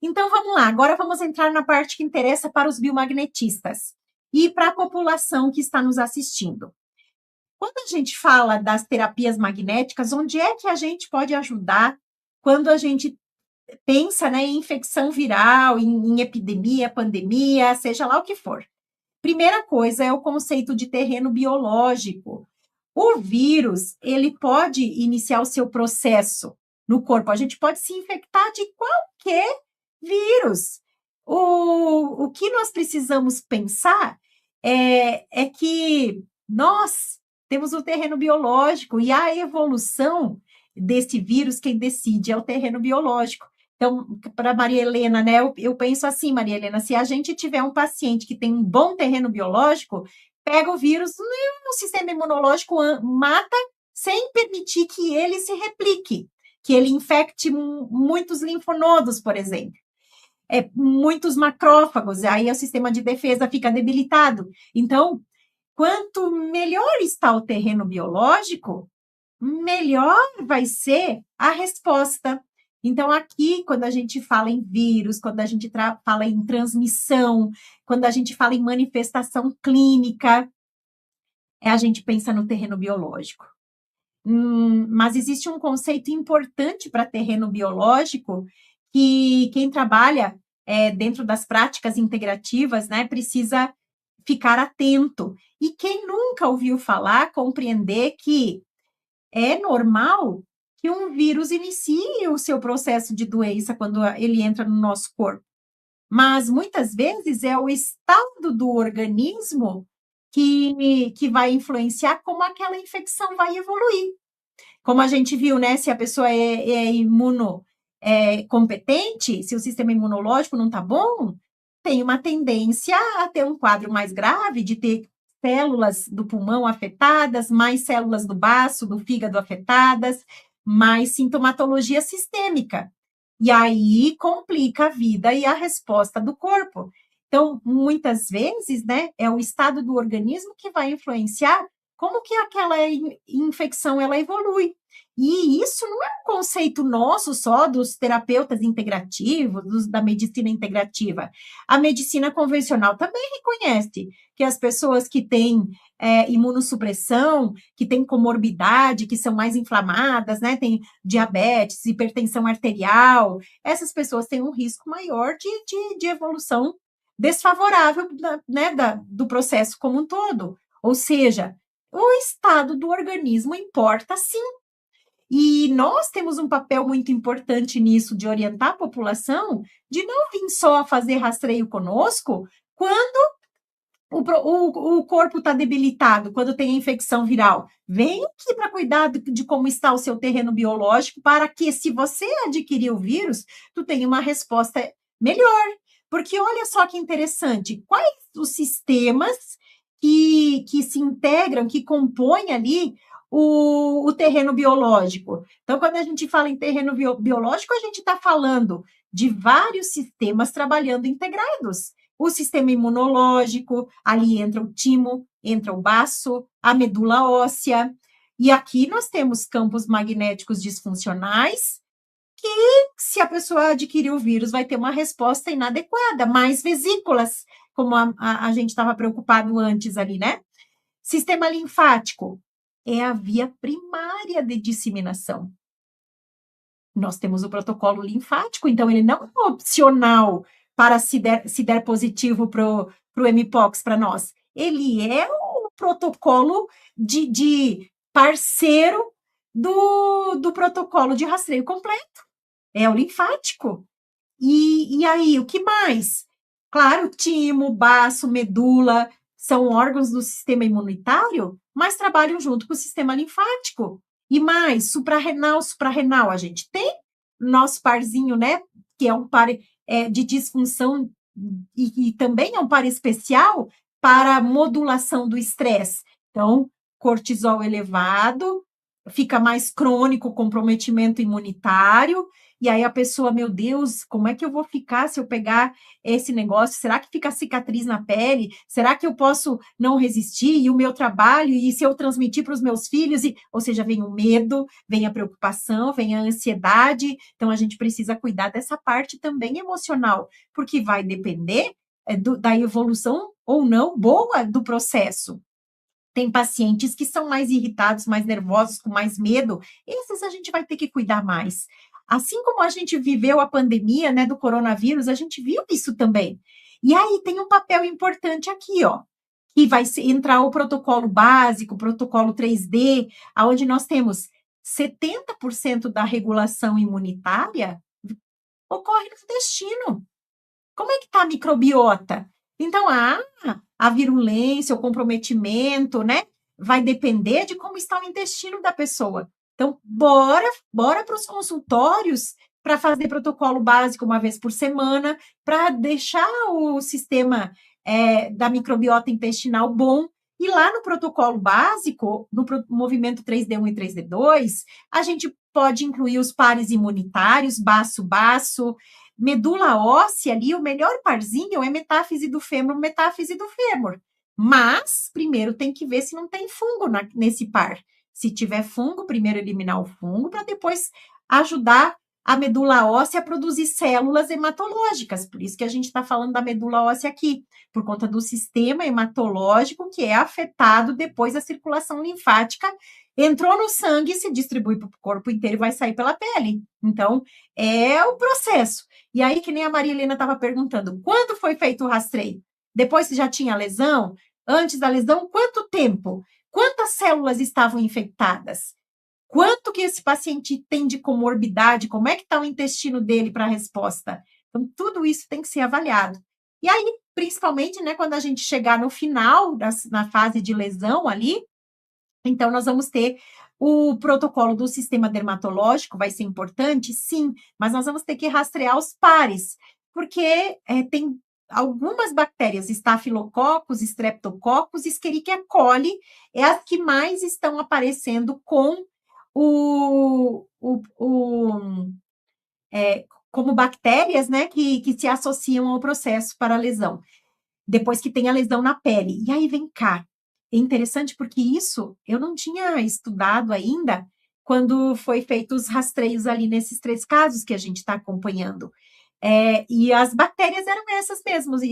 Então, vamos lá. Agora vamos entrar na parte que interessa para os biomagnetistas e para a população que está nos assistindo. Quando a gente fala das terapias magnéticas, onde é que a gente pode ajudar quando a gente pensa, né, em infecção viral, em epidemia, pandemia, seja lá o que for? Primeira coisa é o conceito de terreno biológico. O vírus, ele pode iniciar o seu processo no corpo. A gente pode se infectar de qualquer vírus. O que nós precisamos pensar é que nós temos um terreno biológico e a evolução desse vírus, quem decide é o terreno biológico. Então, para Maria Helena, né, eu penso assim, Maria Helena, se a gente tiver um paciente que tem um bom terreno biológico, pega o vírus no sistema imunológico, mata sem permitir que ele se replique, que ele infecte muitos linfonodos, por exemplo. Muitos macrófagos, aí o sistema de defesa fica debilitado. Então, quanto melhor está o terreno biológico, melhor vai ser a resposta. Então, aqui, quando a gente fala em vírus, quando a gente fala em transmissão, quando a gente fala em manifestação clínica, a gente pensa no terreno biológico. Mas existe um conceito importante para terreno biológico que quem trabalha dentro das práticas integrativas, né, precisa ficar atento. E quem nunca ouviu falar, compreender que é normal que um vírus inicie o seu processo de doença quando ele entra no nosso corpo. Mas muitas vezes é o estado do organismo que vai influenciar como aquela infecção vai evoluir. Como a gente viu, né? Se a pessoa é imunocompetente, se o sistema imunológico não está bom, tem uma tendência a ter um quadro mais grave, de ter células do pulmão afetadas, mais células do baço, do fígado afetadas, mais sintomatologia sistêmica. E aí complica a vida e a resposta do corpo. Então, muitas vezes, né, é o estado do organismo que vai influenciar como que aquela infecção ela evolui. E isso não é um conceito nosso só dos terapeutas integrativos, da medicina integrativa. A medicina convencional também reconhece que as pessoas que têm imunossupressão, que têm comorbidade, que são mais inflamadas, né, têm diabetes, hipertensão arterial, essas pessoas têm um risco maior de evolução desfavorável, né, do processo como um todo. Ou seja, o estado do organismo importa sim. E nós temos um papel muito importante nisso, de orientar a população, de não vir só fazer rastreio conosco quando o corpo está debilitado, quando tem a infecção viral. Vem aqui para cuidar de como está o seu terreno biológico, para que, se você adquirir o vírus, tu tenha uma resposta melhor. Porque olha só que interessante, quais os sistemas que se integram, que compõem ali o terreno biológico. Então, quando a gente fala em terreno biológico, a gente está falando de vários sistemas trabalhando integrados. O sistema imunológico, ali entra o timo, entra o baço, a medula óssea. E aqui nós temos campos magnéticos disfuncionais, que, se a pessoa adquirir o vírus, vai ter uma resposta inadequada, mais vesículas, como a gente estava preocupado antes ali, né? Sistema linfático é a via primária de disseminação. Nós temos o protocolo linfático, então ele não é opcional para se der positivo para o Mpox para nós. Ele é o protocolo de parceiro do protocolo de rastreio completo. É o linfático. E aí, o que mais? Claro, timo, baço, medula, são órgãos do sistema imunitário, mas trabalham junto com o sistema linfático. E mais, suprarrenal, a gente tem nosso parzinho, né, que é um par de disfunção e também é um par especial para modulação do estresse. Então, cortisol elevado, fica mais crônico o comprometimento imunitário, e aí a pessoa, meu Deus, como é que eu vou ficar se eu pegar esse negócio? Será que fica cicatriz na pele? Será que eu posso não resistir? E o meu trabalho? E se eu transmitir para os meus filhos? Ou seja, vem o medo, vem a preocupação, vem a ansiedade. Então, a gente precisa cuidar dessa parte também emocional, porque vai depender da evolução ou não boa do processo. Tem pacientes que são mais irritados, mais nervosos, com mais medo. Esses a gente vai ter que cuidar mais. Assim como a gente viveu a pandemia, né, do coronavírus, a gente viu isso também. E aí tem um papel importante aqui, ó, que vai entrar o protocolo básico, o protocolo 3D, aonde nós temos 70% da regulação imunitária ocorre no intestino. Como é que está a microbiota? Então, a virulência, o comprometimento, né? Vai depender de como está o intestino da pessoa. Então, bora para os consultórios para fazer protocolo básico uma vez por semana, para deixar o sistema da microbiota intestinal bom. E lá no protocolo básico, no movimento 3D1 e 3D2, a gente pode incluir os pares imunitários, baço-baço, medula óssea ali, o melhor parzinho é metáfise do fêmur, metáfise do fêmur. Mas, primeiro tem que ver se não tem fungo nesse par. Se tiver fungo, primeiro eliminar o fungo, para depois ajudar a medula óssea a produzir células hematológicas. Por isso que a gente está falando da medula óssea aqui, por conta do sistema hematológico que é afetado depois da circulação linfática. Entrou no sangue, se distribui para o corpo inteiro e vai sair pela pele. Então, é o processo. E aí, que nem a Maria Helena estava perguntando, quando foi feito o rastreio? Depois que já tinha lesão? Antes da lesão, quanto tempo? Quantas células estavam infectadas? Quanto que esse paciente tem de comorbidade? Como é que está o intestino dele para a resposta? Então, tudo isso tem que ser avaliado. E aí, principalmente, né, quando a gente chegar no final, na fase de lesão ali, então, nós vamos ter o protocolo do sistema dermatológico, vai ser importante? Sim, mas nós vamos ter que rastrear os pares, porque tem algumas bactérias, Staphylococcus, Streptococcus, Escherichia coli, é as que mais estão aparecendo com como bactérias, né, que se associam ao processo para a lesão, depois que tem a lesão na pele. E aí, vem cá, é interessante porque isso eu não tinha estudado ainda quando foi feitos os rastreios ali nesses 3 casos que a gente está acompanhando. E as bactérias eram essas mesmas,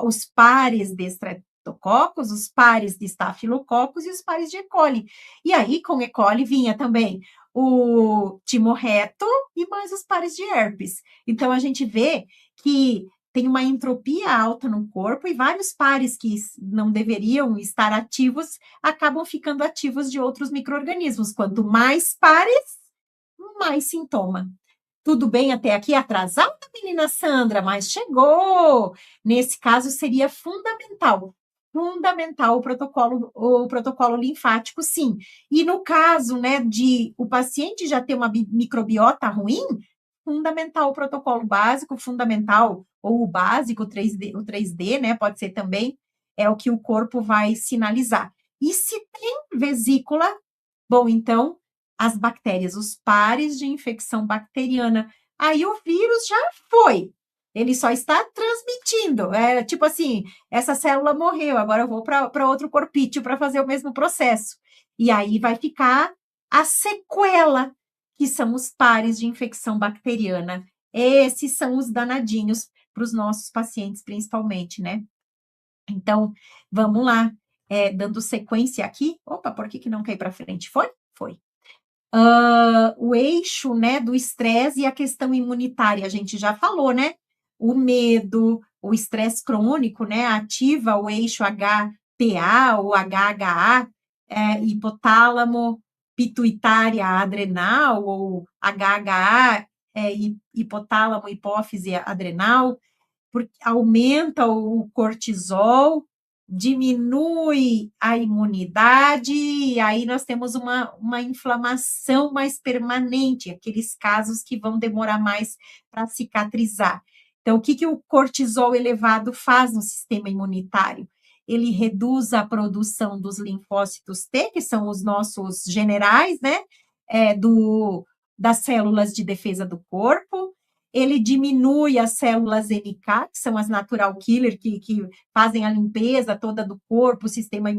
os pares de Streptococcus, os pares de Staphylococcus e os pares de E. coli. E aí, com E. coli, vinha também o timorreto e mais os pares de herpes. Então, a gente vê que tem uma entropia alta no corpo e vários pares que não deveriam estar ativos acabam ficando ativos de outros micro-organismos. Quanto mais pares, mais sintoma. Tudo bem até aqui? Atrasada, menina Sandra, mas chegou! Nesse caso, seria fundamental o protocolo linfático, sim. E no caso, né, de o paciente já ter uma microbiota ruim, fundamental o protocolo básico, fundamental, ou o básico, o 3D, né, pode ser também, é o que o corpo vai sinalizar. E se tem vesícula, bom, então, as bactérias, os pares de infecção bacteriana, aí o vírus já foi, ele só está transmitindo, tipo assim, essa célula morreu, agora eu vou para outro corpício para fazer o mesmo processo. E aí vai ficar a sequela, que são os pares de infecção bacteriana. Esses são os danadinhos para os nossos pacientes, principalmente, né? Então, vamos lá, dando sequência aqui. Opa, por que não caiu para frente? Foi? Foi. O eixo, né, do estresse e a questão imunitária, a gente já falou, né? O medo, o estresse crônico, né, ativa o eixo HPA ou HHA, hipotálamo, pituitária adrenal, ou HHA, hipotálamo, hipófise adrenal, porque aumenta o cortisol, diminui a imunidade, e aí nós temos uma inflamação mais permanente, aqueles casos que vão demorar mais para cicatrizar. Então, o que o cortisol elevado faz no sistema imunitário? Ele reduz a produção dos linfócitos T, que são os nossos generais, né, das células de defesa do corpo, ele diminui as células NK, que são as natural killer, que fazem a limpeza toda do corpo, o sistema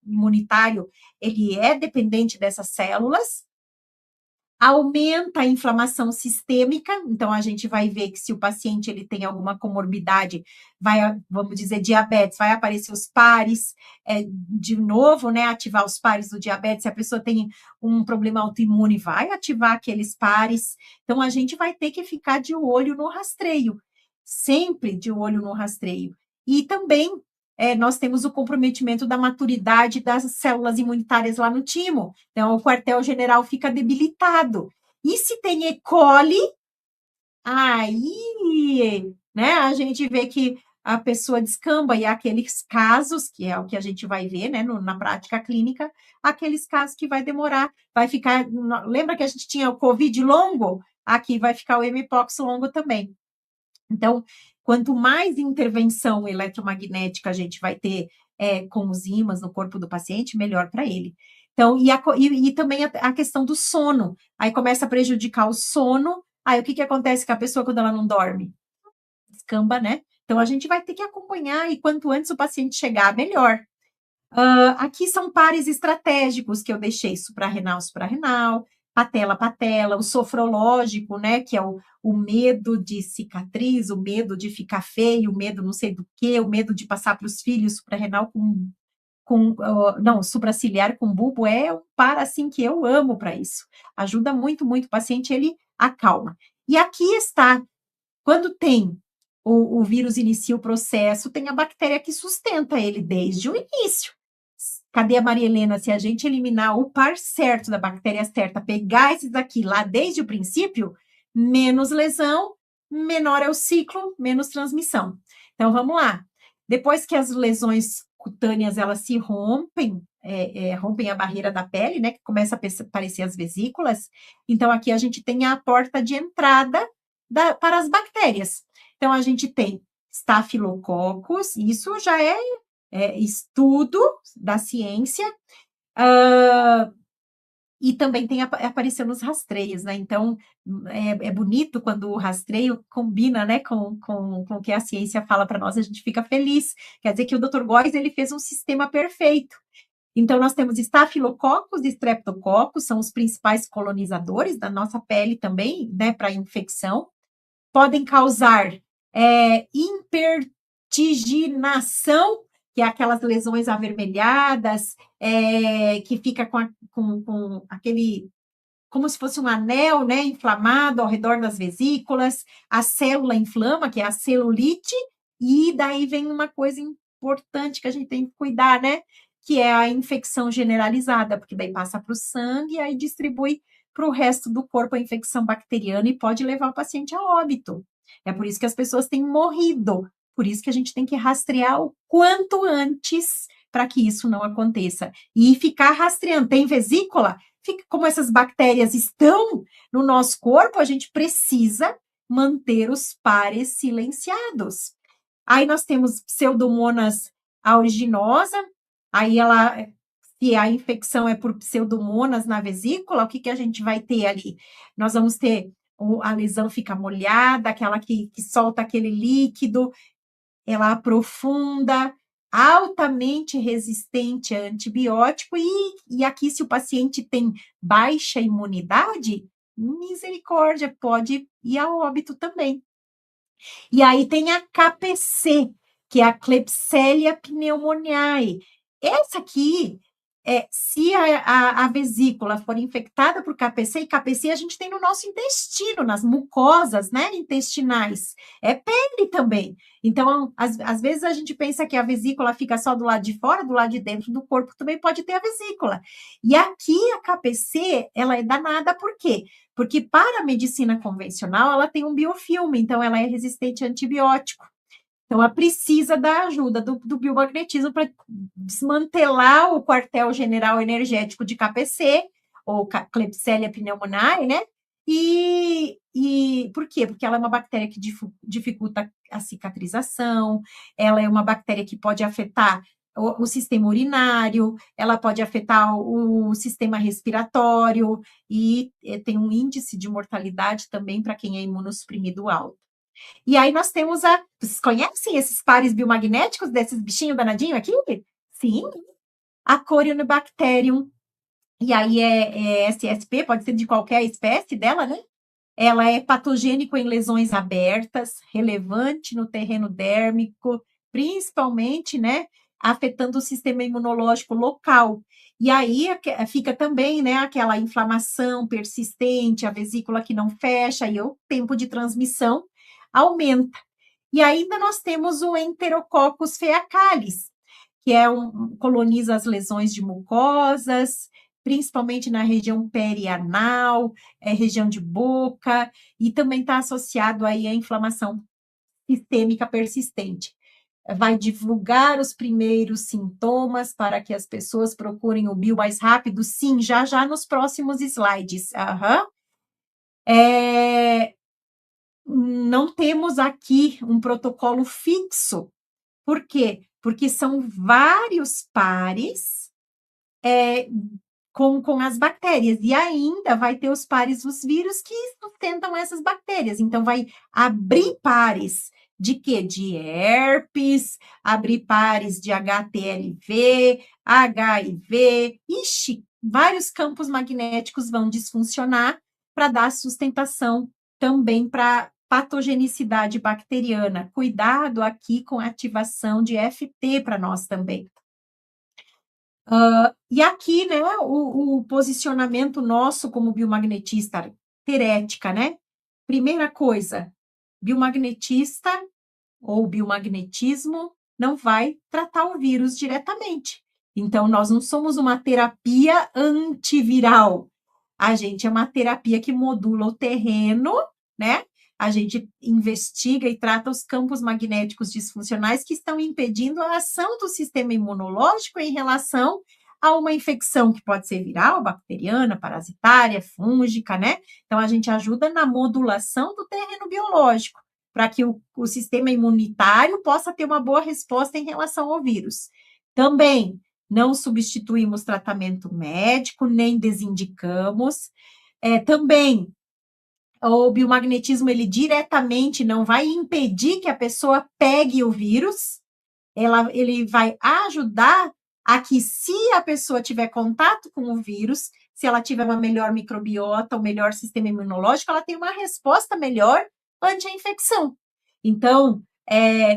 imunitário, ele é dependente dessas células, aumenta a inflamação sistêmica, então a gente vai ver que se o paciente ele tem alguma comorbidade, vamos dizer, diabetes, vai aparecer os pares, de novo, né, ativar os pares do diabetes, se a pessoa tem um problema autoimune, vai ativar aqueles pares, então a gente vai ter que ficar de olho no rastreio, sempre de olho no rastreio, e também nós temos o comprometimento da maturidade das células imunitárias lá no timo. Então, o quartel-general fica debilitado. E se tem E. coli, aí, né, a gente vê que a pessoa descamba, e aqueles casos, que é o que a gente vai ver, né, na prática clínica, aqueles casos que vai demorar, vai ficar, lembra que a gente tinha o COVID longo? Aqui vai ficar o mpox longo também. Então, quanto mais intervenção eletromagnética a gente vai ter com os ímãs no corpo do paciente, melhor para ele. Então, e também a questão do sono. Aí começa a prejudicar o sono. Aí o que acontece com a pessoa quando ela não dorme? Descamba, né? Então, a gente vai ter que acompanhar, e quanto antes o paciente chegar, melhor. Aqui são pares estratégicos que eu deixei, suprarrenal, patela, o sofrológico, né, que é o medo de cicatriz, o medo de ficar feio, o medo não sei do que, o medo de passar para os filhos, suprarrenal não, supraciliar com bulbo é um par assim que eu amo para isso. Ajuda muito, muito o paciente, ele acalma. E aqui está, quando tem o vírus inicia o processo, tem a bactéria que sustenta ele desde o início. Cadê a Maria Helena? Se a gente eliminar o par certo da bactéria certa, pegar esses aqui lá desde o princípio, menos lesão, menor é o ciclo, menos transmissão. Então, vamos lá. Depois que as lesões cutâneas, elas se rompem, rompem a barreira da pele, né, que começa a aparecer as vesículas, então aqui a gente tem a porta de entrada para as bactérias. Então, a gente tem Staphylococcus, isso já é estudo da ciência, e também tem apareceu nos rastreios, né? Então, é bonito quando o rastreio combina, né, com o que a ciência fala para nós, a gente fica feliz. Quer dizer que o Dr. Góes, ele fez um sistema perfeito. Então, nós temos Staphylococcus e Streptococcus, são os principais colonizadores da nossa pele também, né, para infecção. Podem causar hipertiginação, que é aquelas lesões avermelhadas, que fica com aquele, como se fosse um anel, né, inflamado ao redor das vesículas, a célula inflama, que é a celulite, e daí vem uma coisa importante que a gente tem que cuidar, né, que é a infecção generalizada, porque daí passa para o sangue e aí distribui para o resto do corpo a infecção bacteriana e pode levar o paciente a óbito. É por isso que as pessoas têm morrido, por isso que a gente tem que rastrear o quanto antes para que isso não aconteça. E ficar rastreando. Tem vesícula? Como essas bactérias estão no nosso corpo, a gente precisa manter os pares silenciados. Aí nós temos Pseudomonas aeruginosa, aí se a infecção é por Pseudomonas na vesícula, o que a gente vai ter ali? Nós vamos ter a lesão fica molhada, aquela que solta aquele líquido, ela aprofunda, altamente resistente a antibiótico, e aqui, se o paciente tem baixa imunidade, misericórdia, pode ir a óbito também. E aí tem a KPC, que é a Klebsiella pneumoniae. Essa aqui, se a vesícula for infectada por KPC, e KPC a gente tem no nosso intestino, nas mucosas, né, intestinais, é pele também. Então, às vezes a gente pensa que a vesícula fica só do lado de fora, do lado de dentro do corpo também pode ter a vesícula. E aqui a KPC, ela é danada, por quê? Porque para a medicina convencional, ela tem um biofilme, então ela é resistente a antibiótico. Então, ela precisa da ajuda do biomagnetismo para desmantelar o quartel-general energético de KPC, ou Klebsiella pneumoniae, né? E por quê? Porque ela é uma bactéria que dificulta a cicatrização, ela é uma bactéria que pode afetar o sistema urinário, ela pode afetar o sistema respiratório e tem um índice de mortalidade também para quem é imunossuprimido alto. E aí nós temos vocês conhecem esses pares biomagnéticos desses bichinhos danadinhos aqui? Sim, a Corynebacterium, e aí é SSP, pode ser de qualquer espécie dela, né? Ela é patogênico em lesões abertas, relevante no terreno dérmico, principalmente, né, afetando o sistema imunológico local. E aí fica também, né, aquela inflamação persistente, a vesícula que não fecha, e o tempo de transmissão aumenta. E ainda nós temos o Enterococcus fecalis, que coloniza as lesões de mucosas, principalmente na região perianal, região de boca, e também está associado aí à inflamação sistêmica persistente. Vai divulgar os primeiros sintomas para que as pessoas procurem o bio mais rápido? Sim, já nos próximos slides. Não temos aqui um protocolo fixo. Por quê? Porque são vários pares com as bactérias, e ainda vai ter os pares dos vírus que sustentam essas bactérias. Então, vai abrir pares de quê? De herpes, abrir pares de HTLV, HIV, vários campos magnéticos vão disfuncionar para dar sustentação também para patogenicidade bacteriana. Cuidado aqui com a ativação de FT para nós também. E aqui, né, o posicionamento nosso como biomagnetista terética, né? Primeira coisa, biomagnetista ou biomagnetismo não vai tratar o vírus diretamente. Então, nós não somos uma terapia antiviral. A gente é uma terapia que modula o terreno, né? A gente investiga e trata os campos magnéticos disfuncionais que estão impedindo a ação do sistema imunológico em relação a uma infecção que pode ser viral, bacteriana, parasitária, fúngica, né? Então, a gente ajuda na modulação do terreno biológico, para que o sistema imunitário possa ter uma boa resposta em relação ao vírus. Também não substituímos tratamento médico, nem desindicamos. Também o biomagnetismo, ele diretamente não vai impedir que a pessoa pegue o vírus, ele vai ajudar a que, se a pessoa tiver contato com o vírus, se ela tiver uma melhor microbiota, um melhor sistema imunológico, ela tem uma resposta melhor ante a infecção. Então,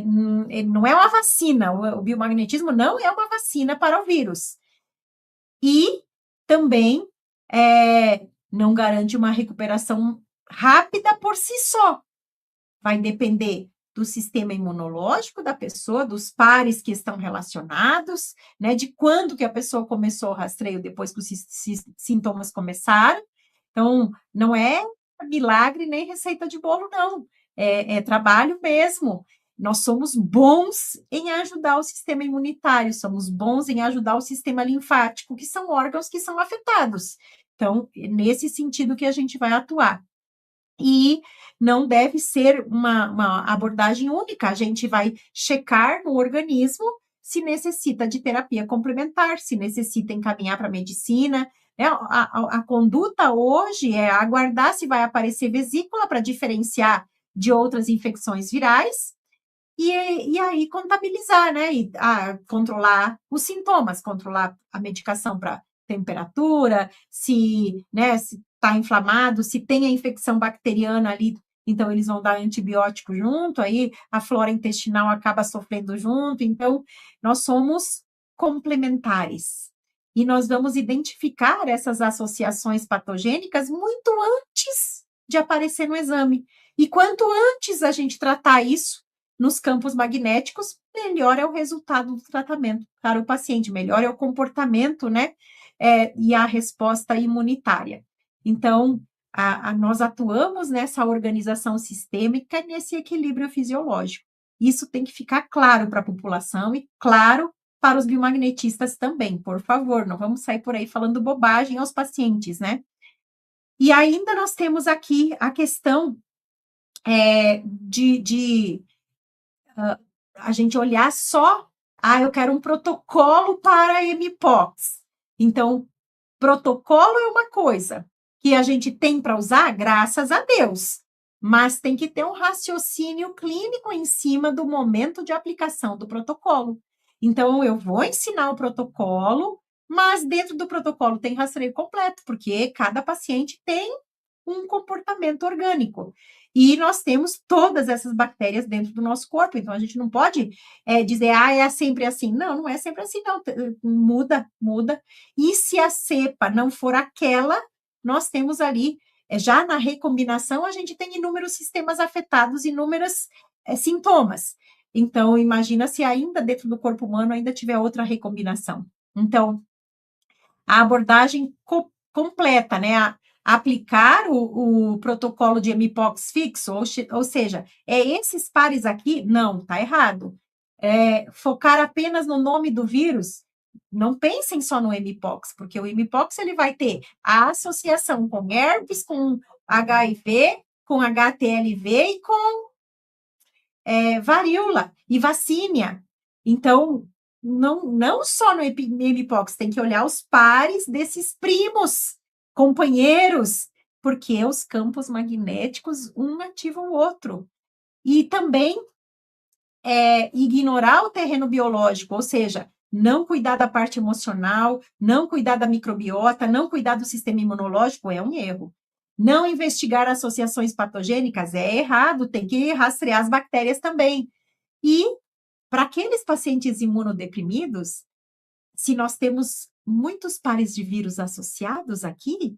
não é uma vacina, o biomagnetismo não é uma vacina para o vírus. E também não garante uma recuperação rápida por si só. Vai depender do sistema imunológico da pessoa, dos pares que estão relacionados, né, de quando que a pessoa começou o rastreio depois que os sintomas começaram. Então, não é milagre nem receita de bolo, não. É trabalho mesmo. Nós somos bons em ajudar o sistema imunitário, somos bons em ajudar o sistema linfático, que são órgãos que são afetados. Então, é nesse sentido que a gente vai atuar. E não deve ser uma abordagem única, a gente vai checar no organismo se necessita de terapia complementar, se necessita encaminhar para a medicina. A conduta hoje é aguardar se vai aparecer vesícula para diferenciar de outras infecções virais, e aí contabilizar, né? E controlar os sintomas, controlar a medicação para temperatura, se está inflamado, se tem a infecção bacteriana ali, então eles vão dar antibiótico junto, aí a flora intestinal acaba sofrendo junto, então nós somos complementares. E nós vamos identificar essas associações patogênicas muito antes de aparecer no exame. E quanto antes a gente tratar isso nos campos magnéticos, melhor é o resultado do tratamento para o paciente, melhor é o comportamento, né? E a resposta imunitária. Então, nós atuamos nessa organização sistêmica, nesse equilíbrio fisiológico. Isso tem que ficar claro para a população e claro para os biomagnetistas também, por favor, não vamos sair por aí falando bobagem aos pacientes, né? E ainda nós temos aqui a questão de a gente olhar só eu quero um protocolo para MPOX. Então, protocolo é uma coisa que a gente tem para usar, graças a Deus, mas tem que ter um raciocínio clínico em cima do momento de aplicação do protocolo. Então, eu vou ensinar o protocolo, mas dentro do protocolo tem rastreio completo, porque cada paciente tem um comportamento orgânico. E nós temos todas essas bactérias dentro do nosso corpo, então a gente não pode dizer, é sempre assim. Não, não é sempre assim, não. Muda, muda. E se a cepa não for aquela, nós temos ali, já na recombinação, a gente tem inúmeros sistemas afetados, inúmeros sintomas. Então, imagina se ainda dentro do corpo humano ainda tiver outra recombinação. Então, a abordagem completa, né? Aplicar o protocolo de MPOX fixo, ou seja, esses pares aqui? Não, tá errado. Focar apenas no nome do vírus, não pensem só no MPOX, porque o MPOX ele vai ter a associação com herpes, com HIV, com HTLV e com varíola e vacínia. Então, não só no MPOX, tem que olhar os pares desses primos, companheiros, porque os campos magnéticos, um ativa o outro. E também ignorar o terreno biológico, ou seja, não cuidar da parte emocional, não cuidar da microbiota, não cuidar do sistema imunológico é um erro. Não investigar associações patogênicas é errado, tem que rastrear as bactérias também. E para aqueles pacientes imunodeprimidos, se nós temos muitos pares de vírus associados aqui,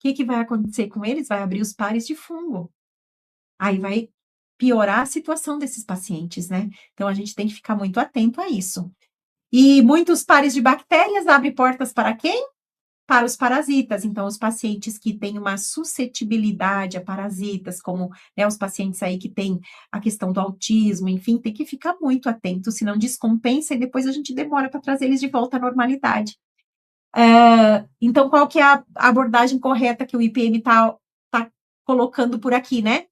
o que vai acontecer com eles? Vai abrir os pares de fungo. Aí vai piorar a situação desses pacientes, né? Então, a gente tem que ficar muito atento a isso. E muitos pares de bactérias abrem portas para quem? Para os parasitas. Então, os pacientes que têm uma suscetibilidade a parasitas, como os pacientes aí que têm a questão do autismo, enfim, tem que ficar muito atento, senão descompensa e depois a gente demora para trazer eles de volta à normalidade. Então, qual que é a abordagem correta que o IPM está colocando por aqui, né?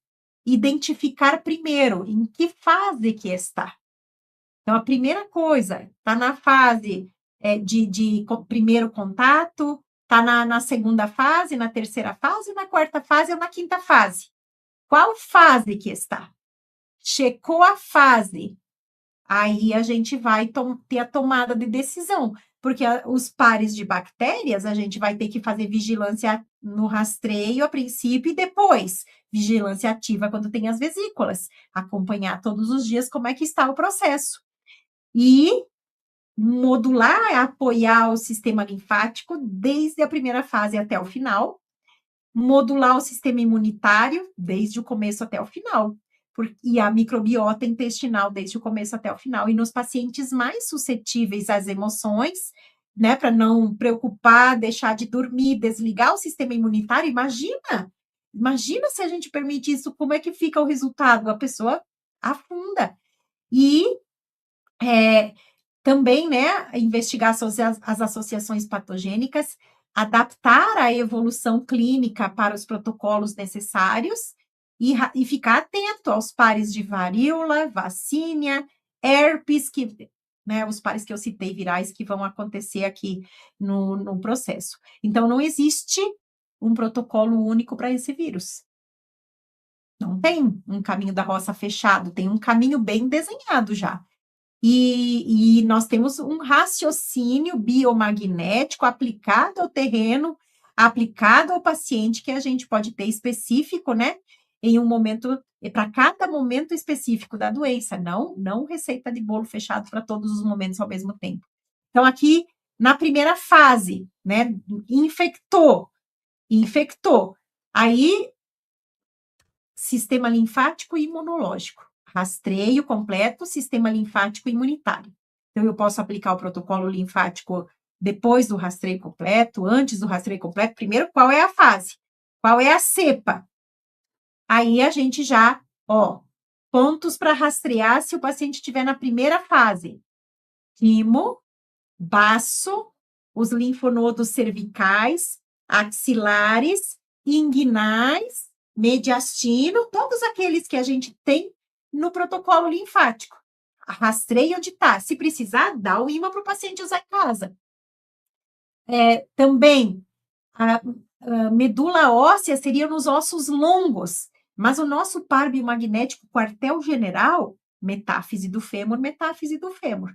Identificar primeiro em que fase que está. Então, a primeira coisa, está na fase de primeiro contato, está na segunda fase, na terceira fase, na quarta fase ou na quinta fase. Qual fase que está? Checou a fase, aí a gente vai ter a tomada de decisão, porque os pares de bactérias, a gente vai ter que fazer vigilância no rastreio a princípio e depois vigilância ativa quando tem as vesículas, acompanhar todos os dias como é que está o processo. E modular, apoiar o sistema linfático desde a primeira fase até o final, modular o sistema imunitário desde o começo até o final, e a microbiota intestinal desde o começo até o final. E nos pacientes mais suscetíveis às emoções, né, para não preocupar, deixar de dormir, desligar o sistema imunitário, imagina se a gente permite isso, como é que fica o resultado? A pessoa afunda. E também, né, investigar as associações patogênicas, adaptar a evolução clínica para os protocolos necessários e ficar atento aos pares de varíola, vacínia, herpes, né, os pares que eu citei virais que vão acontecer aqui no processo. Então, não existe um protocolo único para esse vírus. Não tem um caminho da roça fechado, tem um caminho bem desenhado já. E nós temos um raciocínio biomagnético aplicado ao terreno, aplicado ao paciente, que a gente pode ter específico, né? Em um momento, para cada momento específico da doença, não receita de bolo fechado para todos os momentos ao mesmo tempo. Então, aqui, na primeira fase, né? Infectou. Aí, sistema linfático e imunológico. Rastreio completo, sistema linfático e imunitário. Então, eu posso aplicar o protocolo linfático depois do rastreio completo, antes do rastreio completo. Primeiro, qual é a fase? Qual é a cepa? Aí a gente já, pontos para rastrear se o paciente estiver na primeira fase. Timo, baço, os linfonodos cervicais, axilares, inguinais, mediastino, todos aqueles que a gente tem no protocolo linfático. rastreia onde está. Se precisar, dá o ímã para o paciente usar em casa. Também, a medula óssea seria nos ossos longos, mas o nosso par biomagnético quartel-general, metáfise do fêmur, metáfise do fêmur.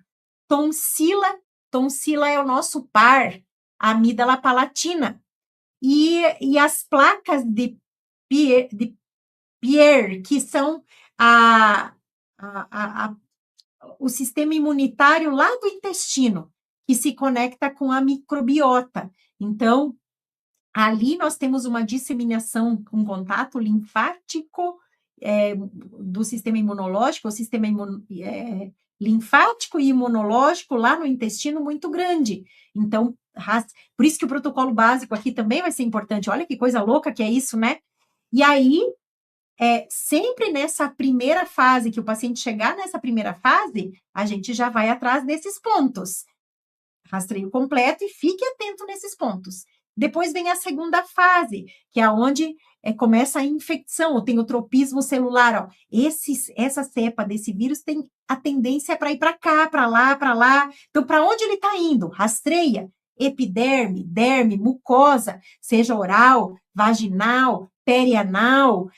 Tonsila é o nosso par, amígdala palatina. E as placas de Pierre, que são o sistema imunitário lá do intestino, que se conecta com a microbiota. Então, ali nós temos uma disseminação, um contato linfático do sistema imunológico, o sistema linfático e imunológico lá no intestino muito grande. Então, por isso que o protocolo básico aqui também vai ser importante. Olha que coisa louca que é isso, né? E aí, sempre nessa primeira fase, que o paciente chegar nessa primeira fase, a gente já vai atrás desses pontos. Rastreio completo e fique atento nesses pontos. Depois vem a segunda fase, que é onde começa a infecção, ou tem o tropismo celular. Ó. Essa cepa desse vírus tem a tendência para ir para cá, para lá, para lá. Então, para onde ele está indo? Rastreia. Epiderme, derme, mucosa, seja oral, vaginal, perianal,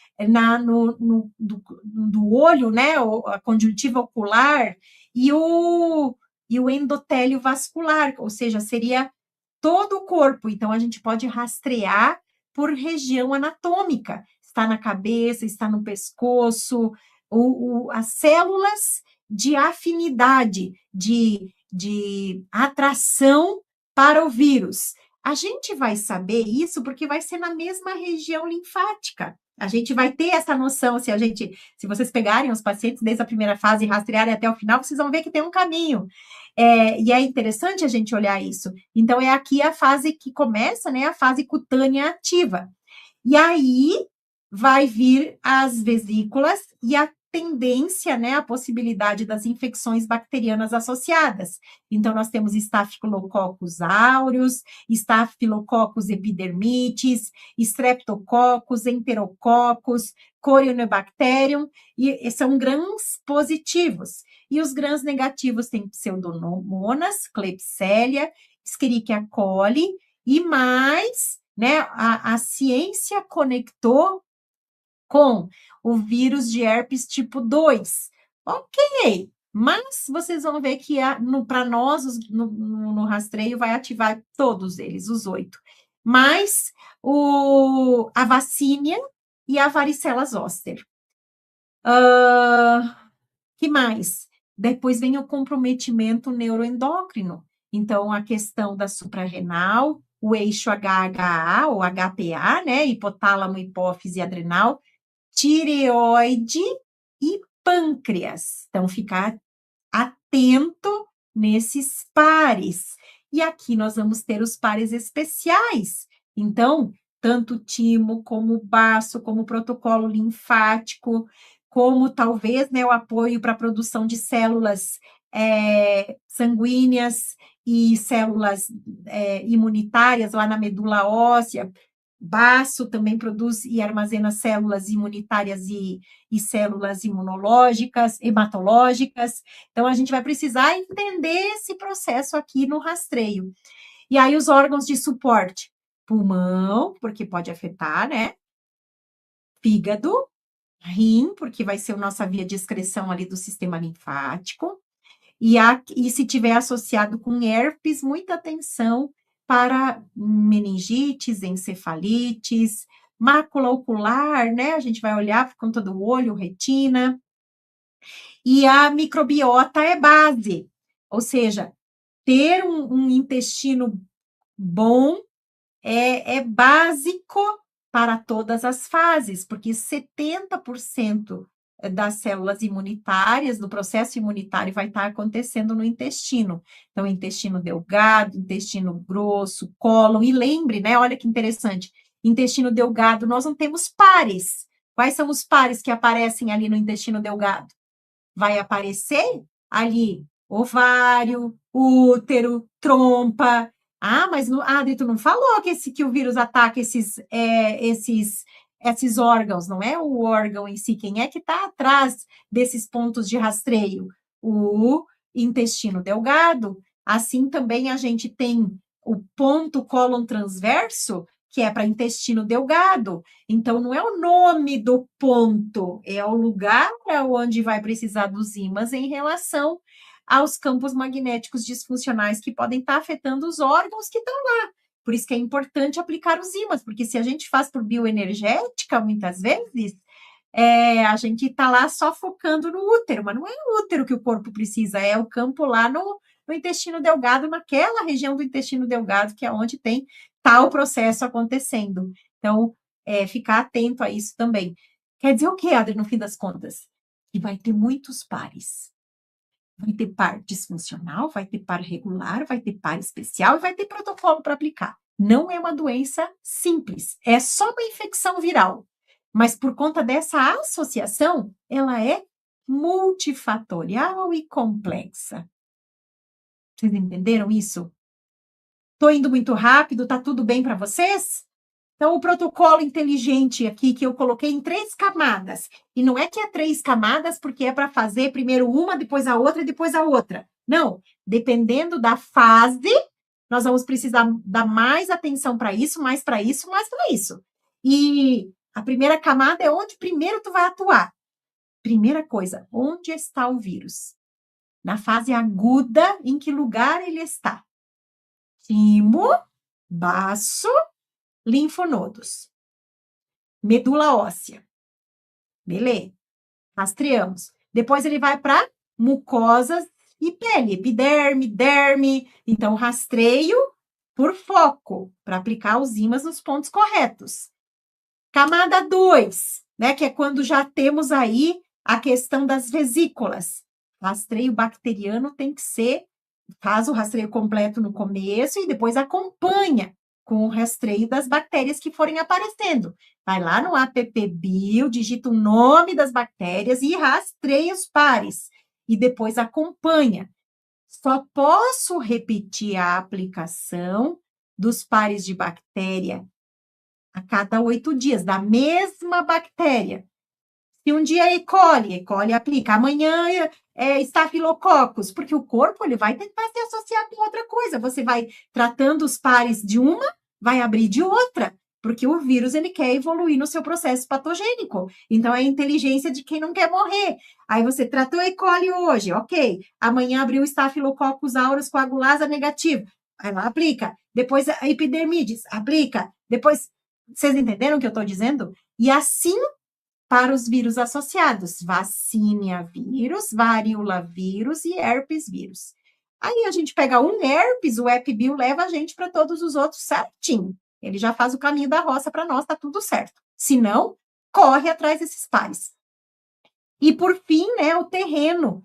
do olho, né, a conjuntiva ocular, e o endotélio vascular, ou seja, seria todo o corpo. Então, a gente pode rastrear por região anatômica. Está na cabeça, está no pescoço, as células de afinidade, de atração para o vírus. A gente vai saber isso porque vai ser na mesma região linfática. A gente vai ter essa noção, se vocês pegarem os pacientes desde a primeira fase e rastrearem até o final, vocês vão ver que tem um caminho. E é interessante a gente olhar isso. Então, é aqui a fase que começa, né, a fase cutânea ativa. E aí vai vir as vesículas e a tendência, né, a possibilidade das infecções bacterianas associadas. Então, nós temos Staphylococcus aureus, Staphylococcus epidermitis, Streptococcus, Enterococcus, Corynebacterium, e são grãos positivos. E os grãos negativos têm Pseudomonas, Klebsiella, Escherichia coli, e mais, né, a ciência conectou com o vírus de herpes tipo 2. Ok, mas vocês vão ver que para nós, no rastreio, vai ativar todos eles, os 8. Mas a vacínia e a varicela zoster. Que mais? Depois vem o comprometimento neuroendócrino. Então, a questão da suprarrenal, o eixo HHA ou HPA, né? Hipotálamo, hipófise adrenal, tireoide e pâncreas. Então, ficar atento nesses pares. E aqui nós vamos ter os pares especiais. Então, tanto timo, como baço, como protocolo linfático, como talvez, né, o apoio para a produção de células sanguíneas e células imunitárias lá na medula óssea. Baço também produz e armazena células imunitárias e células imunológicas, hematológicas. Então, a gente vai precisar entender esse processo aqui no rastreio. E aí, os órgãos de suporte. Pulmão, porque pode afetar, né? Fígado, rim, porque vai ser a nossa via de excreção ali do sistema linfático. E se tiver associado com herpes, muita atenção para meningites, encefalites, mácula ocular, né? A gente vai olhar por conta do olho, retina. E a microbiota é base, ou seja, ter um intestino bom é básico para todas as fases, porque 70% das células imunitárias, do processo imunitário, vai estar acontecendo no intestino. Então, intestino delgado, intestino grosso, cólon, e lembre, né, olha que interessante, intestino delgado, nós não temos pares. Quais são os pares que aparecem ali no intestino delgado? Vai aparecer ali ovário, útero, trompa. Ah, mas Adri, tu não falou que o vírus ataca esses órgãos, não é o órgão em si, quem é que está atrás desses pontos de rastreio? o intestino delgado. Assim também a gente tem o ponto cólon transverso, que é para intestino delgado. Então, não é o nome do ponto, é o lugar onde vai precisar dos ímãs em relação aos campos magnéticos disfuncionais que podem estar afetando os órgãos que estão lá. Por isso que é importante aplicar os ímãs, porque se a gente faz por bioenergética, muitas vezes, a gente está lá só focando no útero, mas não é o útero que o corpo precisa, é o campo lá no intestino delgado, naquela região do intestino delgado, que é onde tem tal processo acontecendo. Então, ficar atento a isso também. Quer dizer o quê, Adri, no fim das contas? Que vai ter muitos pares. Vai ter par disfuncional, vai ter par regular, vai ter par especial e vai ter protocolo para aplicar. Não é uma doença simples, é só uma infecção viral. Mas por conta dessa associação, ela é multifatorial e complexa. Vocês entenderam isso? Estou indo muito rápido, tá tudo bem para vocês? Então, o protocolo inteligente aqui que eu coloquei em 3 camadas. E não é que é 3 camadas porque é para fazer primeiro uma, depois a outra e depois a outra. Não. Dependendo da fase, nós vamos precisar dar mais atenção para isso, mais para isso, mais para isso. E a primeira camada é onde primeiro tu vai atuar. Primeira coisa, onde está o vírus? Na fase aguda, em que lugar ele está? Timo, baço, linfonodos. Medula óssea. Beleza. Rastreamos. Depois ele vai para mucosas e pele, epiderme, derme. Então, rastreio por foco, para aplicar os ímãs nos pontos corretos. Camada 2, né, que é quando já temos aí a questão das vesículas. Rastreio bacteriano tem que ser, faz o rastreio completo no começo e depois acompanha com o rastreio das bactérias que forem aparecendo. Vai lá no AppBio, digita o nome das bactérias e rastreia os pares. E depois acompanha. Só posso repetir a aplicação dos pares de bactéria a cada 8 dias, da mesma bactéria. Se um dia é E. coli aplica, amanhã é Staphylococcus, porque o corpo ele vai tentar se associar com outra coisa. Você vai tratando os pares de uma, vai abrir de outra, porque o vírus ele quer evoluir no seu processo patogênico. Então, é a inteligência de quem não quer morrer. Aí você tratou E. coli hoje, ok. Amanhã abriu o Staphylococcus aureus coagulasa negativo. Aí lá aplica. Depois a epidermidis, aplica. Depois, vocês entenderam o que eu estou dizendo? E assim para os vírus associados, vacínia vírus, varíola vírus e herpes vírus. Aí a gente pega um herpes, o AppBio leva a gente para todos os outros certinho. Ele já faz o caminho da roça para nós, tá tudo certo. Se não, corre atrás desses pares. E por fim, né, o terreno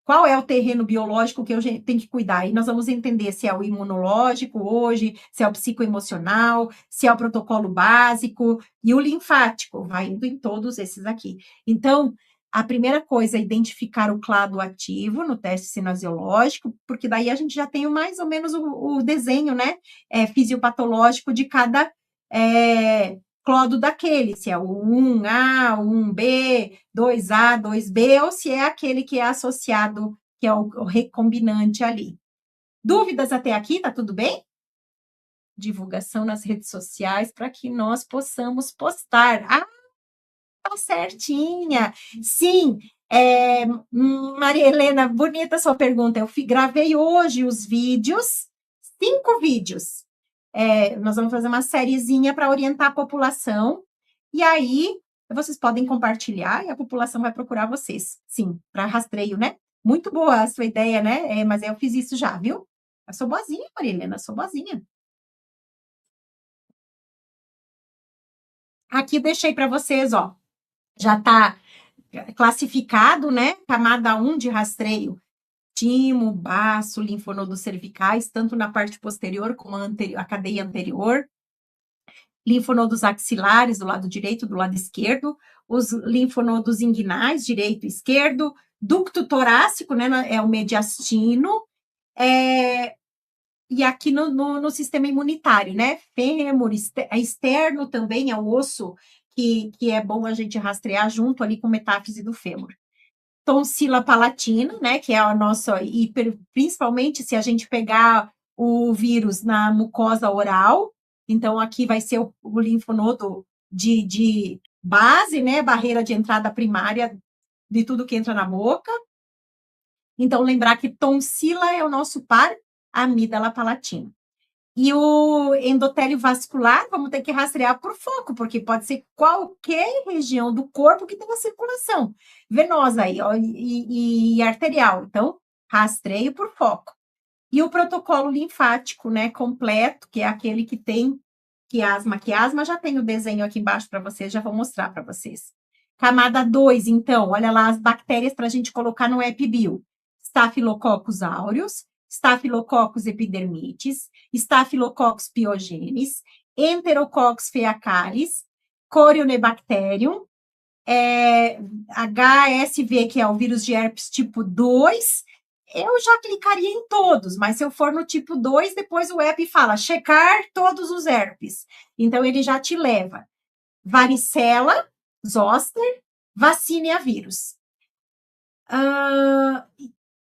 qual é o terreno biológico que eu tenho que cuidar? E nós vamos entender se é o imunológico hoje, se é o psicoemocional, se é o protocolo básico e o linfático, vai indo em todos esses aqui. Então, a primeira coisa é identificar o clado ativo no teste cinesiológico, porque daí a gente já tem mais ou menos o desenho, né, fisiopatológico de cada clodo daquele, se é o 1A, 1B, 2A, 2B, ou se é aquele que é associado, que é o recombinante ali. Dúvidas até aqui? Tá tudo bem? Divulgação nas redes sociais para que nós possamos postar. Ah, tá certinha. Sim, Maria Helena, bonita sua pergunta. Eu gravei hoje os vídeos, 5 vídeos. Nós vamos fazer uma sériezinha para orientar a população, e aí vocês podem compartilhar e a população vai procurar vocês, sim, para rastreio, né? Muito boa a sua ideia, né? Mas eu fiz isso já, viu? Eu sou boazinha, Maria Helena, sou boazinha. Aqui deixei para vocês, ó, já está classificado, né? Camada 1 de rastreio. Timo, baço, linfonodos cervicais, tanto na parte posterior como a cadeia anterior. Linfonodos axilares do lado direito, do lado esquerdo. Os linfonodos inguinais, direito e esquerdo. Ducto torácico, né? É o mediastino. E aqui no sistema imunitário, né? Fêmur, externo também é o osso que é bom a gente rastrear junto ali com metáfise do fêmur. Tonsila palatina, né, que é a nossa, principalmente se a gente pegar o vírus na mucosa oral, então aqui vai ser o linfonodo de base, né, barreira de entrada primária de tudo que entra na boca. Então, lembrar que tonsila é o nosso par amígdala palatina. E o endotélio vascular, vamos ter que rastrear por foco, porque pode ser qualquer região do corpo que tenha circulação venosa aí, ó, e arterial. Então, rastreio por foco. E o protocolo linfático, né, completo, que é aquele que tem que asma já tem o desenho aqui embaixo para vocês, já vou mostrar para vocês. Camada 2, então, olha lá as bactérias para a gente colocar no EpiBio. Staphylococcus aureus, Staphylococcus epidermidis, Staphylococcus pyogenes, Enterococcus fecalis, Corynebacterium, HSV, que é o vírus de herpes tipo 2, eu já clicaria em todos, mas se eu for no tipo 2, depois o app fala checar todos os herpes. Então, ele já te leva varicela, zoster, vacina e a vírus.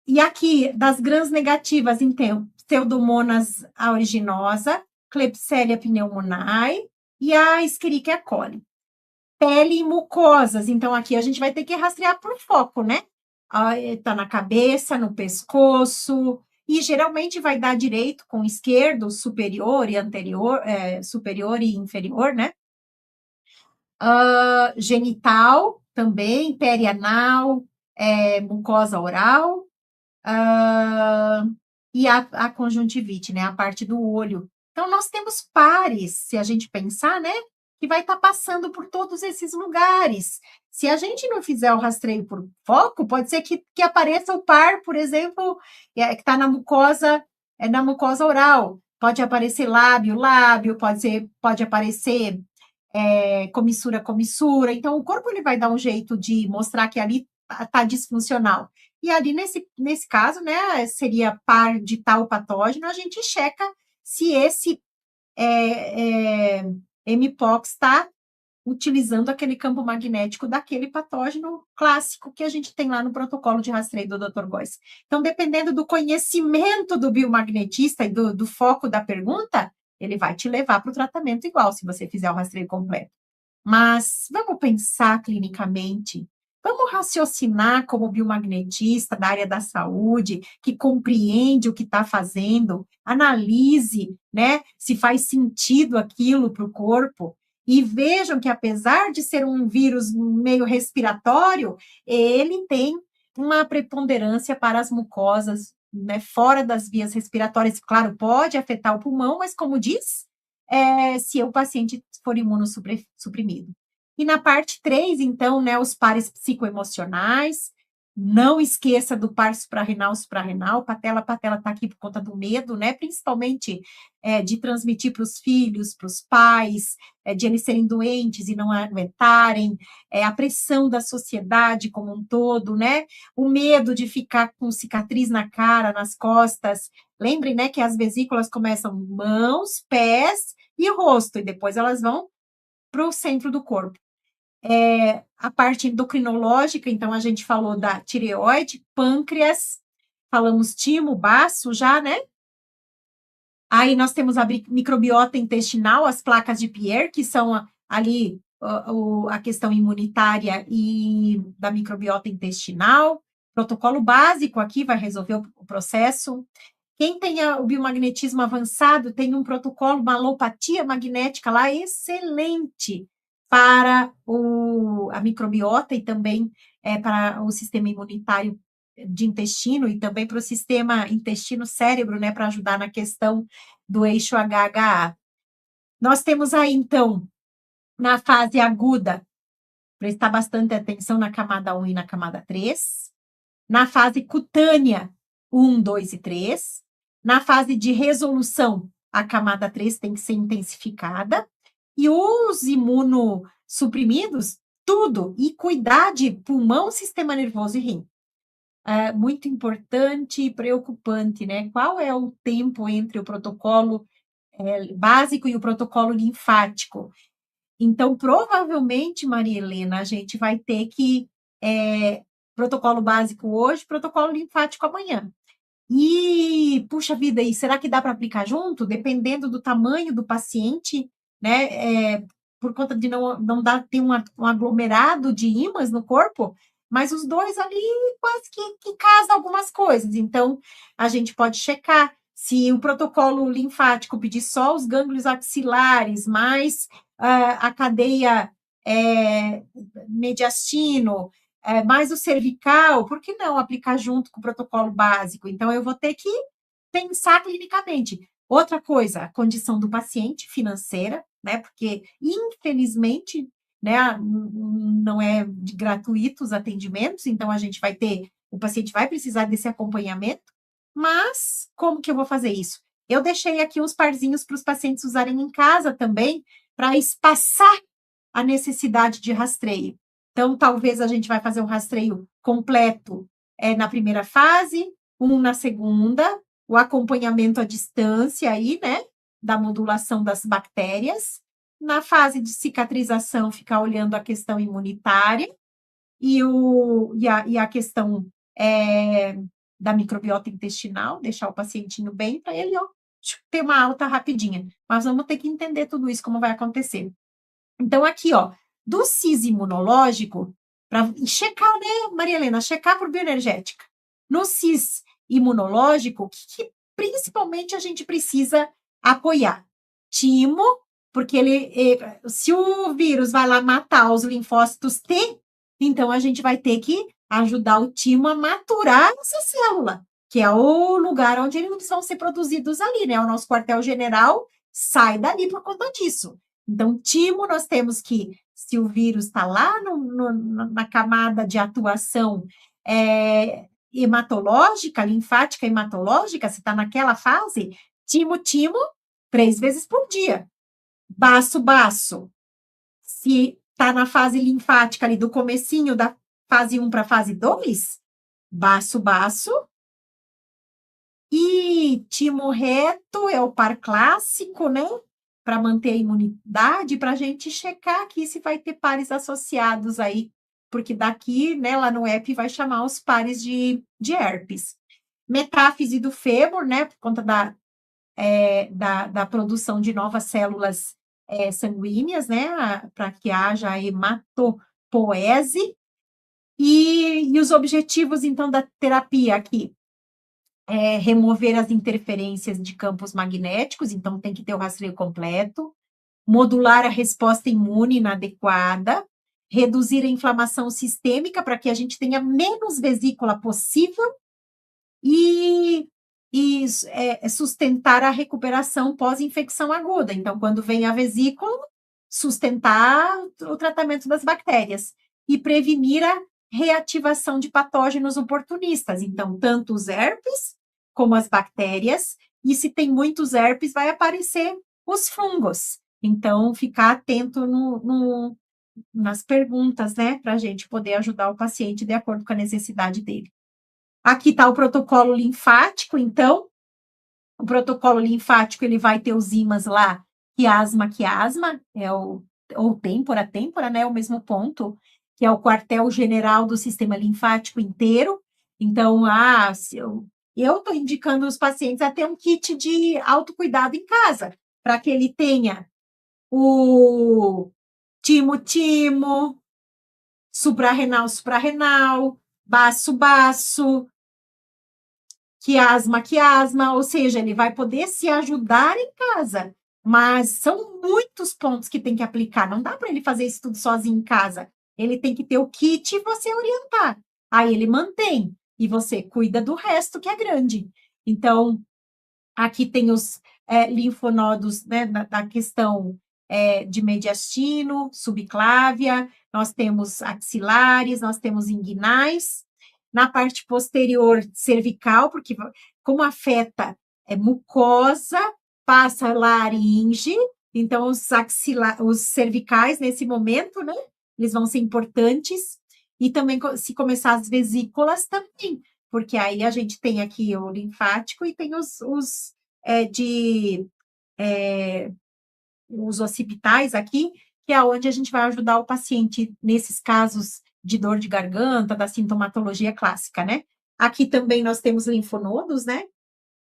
E aqui, das grãs negativas, então, Pseudomonas aeruginosa, Klebsiella pneumoniae e a Escherichia coli. Pele e mucosas, então aqui a gente vai ter que rastrear por foco, né? Tá na cabeça, no pescoço, e geralmente vai dar direito com esquerdo, superior e anterior, superior e inferior, né? Genital também, perianal, mucosa oral, e a conjuntivite, né? A parte do olho. Então, nós temos pares, se a gente pensar, né? Que vai estar passando por todos esses lugares. Se a gente não fizer o rastreio por foco, pode ser que apareça o par, por exemplo, que está na mucosa oral. Pode aparecer lábio, pode aparecer comissura. Então, o corpo ele vai dar um jeito de mostrar que ali está disfuncional. E ali, nesse caso, né, seria par de tal patógeno, a gente checa se esse Mpox está utilizando aquele campo magnético daquele patógeno clássico que a gente tem lá no protocolo de rastreio do Dr. Góes. Então, dependendo do conhecimento do biomagnetista e do foco da pergunta, ele vai te levar para o tratamento igual, se você fizer o rastreio completo. Mas vamos pensar clinicamente, vamos raciocinar como biomagnetista da área da saúde, que compreende o que está fazendo, analise, né, se faz sentido aquilo para o corpo, e vejam que apesar de ser um vírus meio respiratório, ele tem uma preponderância para as mucosas, né, fora das vias respiratórias. Claro, pode afetar o pulmão, mas como diz, se o paciente for imunossuprimido. E na parte 3, então, né, os pares psicoemocionais, não esqueça do par suprarrenal, patela está aqui por conta do medo, né, principalmente de transmitir para os filhos, para os pais, de eles serem doentes e não aguentarem, a pressão da sociedade como um todo, né, o medo de ficar com cicatriz na cara, nas costas. Lembrem, né, que as vesículas começam mãos, pés e rosto, e depois elas vão para o centro do corpo. A parte endocrinológica, então, a gente falou da tireoide, pâncreas, falamos timo, baço já, né? Aí nós temos a microbiota intestinal, as placas de Pierre, que são ali a questão imunitária e da microbiota intestinal. Protocolo básico aqui vai resolver o processo. Quem tem o biomagnetismo avançado tem um protocolo, uma alopatia magnética lá excelente para a microbiota e também para o sistema imunitário de intestino e também para o sistema intestino-cérebro, né, para ajudar na questão do eixo HHA. Nós temos aí, então, na fase aguda, prestar bastante atenção na camada 1 e na camada 3. Na fase cutânea, 1, 2 e 3. Na fase de resolução, a camada 3 tem que ser intensificada. E os imunossuprimidos, tudo. E cuidar de pulmão, sistema nervoso e rim. Muito importante e preocupante, né? Qual é o tempo entre o protocolo básico e o protocolo linfático? Então, provavelmente, Maria Helena, a gente vai ter que protocolo básico hoje, protocolo linfático amanhã. E, puxa vida, e será que dá para aplicar junto? Dependendo do tamanho do paciente, né? Por conta de não dar, ter um aglomerado de ímãs no corpo, mas os dois ali quase que casam algumas coisas. Então, a gente pode checar se o protocolo linfático pedir só os gânglios axilares, mais a cadeia mediastino, mais o cervical, por que não aplicar junto com o protocolo básico? Então, eu vou ter que pensar clinicamente. Outra coisa, a condição do paciente financeira, né? Porque, infelizmente, né, não é de gratuito os atendimentos, então a gente vai ter, o paciente vai precisar desse acompanhamento, mas como que eu vou fazer isso? Eu deixei aqui uns parzinhos para os pacientes usarem em casa também, para espaçar a necessidade de rastreio. Então, talvez a gente vai fazer um rastreio completo na primeira fase, um na segunda, o acompanhamento à distância aí, né, da modulação das bactérias. Na fase de cicatrização, ficar olhando a questão imunitária e a questão da microbiota intestinal, deixar o pacientinho bem para ele ter uma alta rapidinha. Mas vamos ter que entender tudo isso, como vai acontecer. Então, aqui, ó, do CIS imunológico, para checar, né, Maria Helena, checar por bioenergética. No CIS imunológico, o que principalmente a gente precisa apoiar? Timo, porque se o vírus vai lá matar os linfócitos T, então a gente vai ter que ajudar o timo a maturar essa célula, que é o lugar onde eles vão ser produzidos ali, né? O nosso quartel-general sai dali por conta disso. Então, timo, nós temos que, se o vírus está lá na camada de atuação hematológica, linfática hematológica, se está naquela fase, timo, 3 vezes por dia. Baço, baço. Se está na fase linfática ali do comecinho da fase 1 para a fase 2, baço, baço. E timo reto é o par clássico, né? Para manter a imunidade, para a gente checar aqui se vai ter pares associados aí, porque daqui, né, lá no app vai chamar os pares de herpes. Metáfise do fêmur, né, por conta da produção de novas células sanguíneas, né, para que haja a hematopoese. E os objetivos, então, da terapia aqui remover as interferências de campos magnéticos, então tem que ter o rastreio completo, modular a resposta imune inadequada, reduzir a inflamação sistêmica para que a gente tenha menos vesícula possível e sustentar a recuperação pós-infecção aguda. Então, quando vem a vesícula, sustentar o tratamento das bactérias e prevenir a reativação de patógenos oportunistas. Então, tanto os herpes como as bactérias, e se tem muitos herpes, vai aparecer os fungos. Então, ficar atento nas perguntas, né, para a gente poder ajudar o paciente de acordo com a necessidade dele. Aqui está o protocolo linfático, então, o protocolo linfático, ele vai ter os ímãs lá, quiasma, ou têmpora, né, o mesmo ponto, que é o quartel-general do sistema linfático inteiro. Então, eu estou indicando os pacientes a ter um kit de autocuidado em casa, para que ele tenha o timo, suprarrenal, baço, quiasma, ou seja, ele vai poder se ajudar em casa, mas são muitos pontos que tem que aplicar, não dá para ele fazer isso tudo sozinho em casa, ele tem que ter o kit e você orientar, aí ele mantém, e você cuida do resto que é grande. Então, aqui tem os linfonodos, né, da questão de mediastino, subclávia, nós temos axilares, nós temos inguinais, na parte posterior cervical, porque como afeta mucosa, passa laringe, então os cervicais nesse momento, né, eles vão ser importantes, e também se começar as vesículas também, porque aí a gente tem aqui o linfático e tem os os occipitais aqui, que é onde a gente vai ajudar o paciente nesses casos de dor de garganta, da sintomatologia clássica, né? Aqui também nós temos linfonodos, né?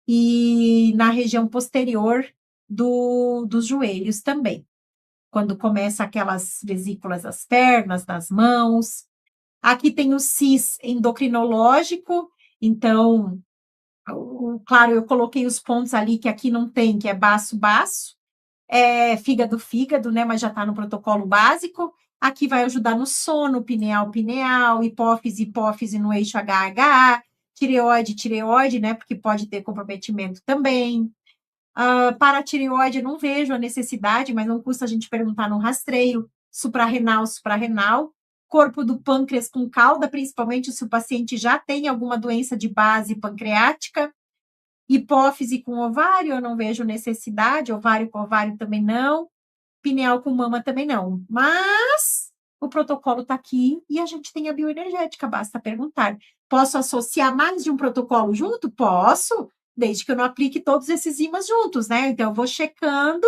E na região posterior dos joelhos também, quando começa aquelas vesículas das pernas, das mãos. Aqui tem o CIS endocrinológico, então, claro, eu coloquei os pontos ali que aqui não tem, que é baço-baço, fígado-fígado, né, mas já está no protocolo básico. Aqui vai ajudar no sono, pineal-pineal, hipófise-hipófise no eixo HH, tireoide-tireoide, né, porque pode ter comprometimento também. Paratireoide, eu não vejo a necessidade, mas não custa a gente perguntar no rastreio. Suprarrenal, suprarrenal. Corpo do pâncreas com cauda, principalmente se o paciente já tem alguma doença de base pancreática. Hipófise com ovário, eu não vejo necessidade. Ovário com ovário também não. Pineal com mama também não. Mas o protocolo está aqui e a gente tem a bioenergética, basta perguntar. Posso associar mais de um protocolo junto? Posso, desde que eu não aplique todos esses ímãs juntos, né? Então, eu vou checando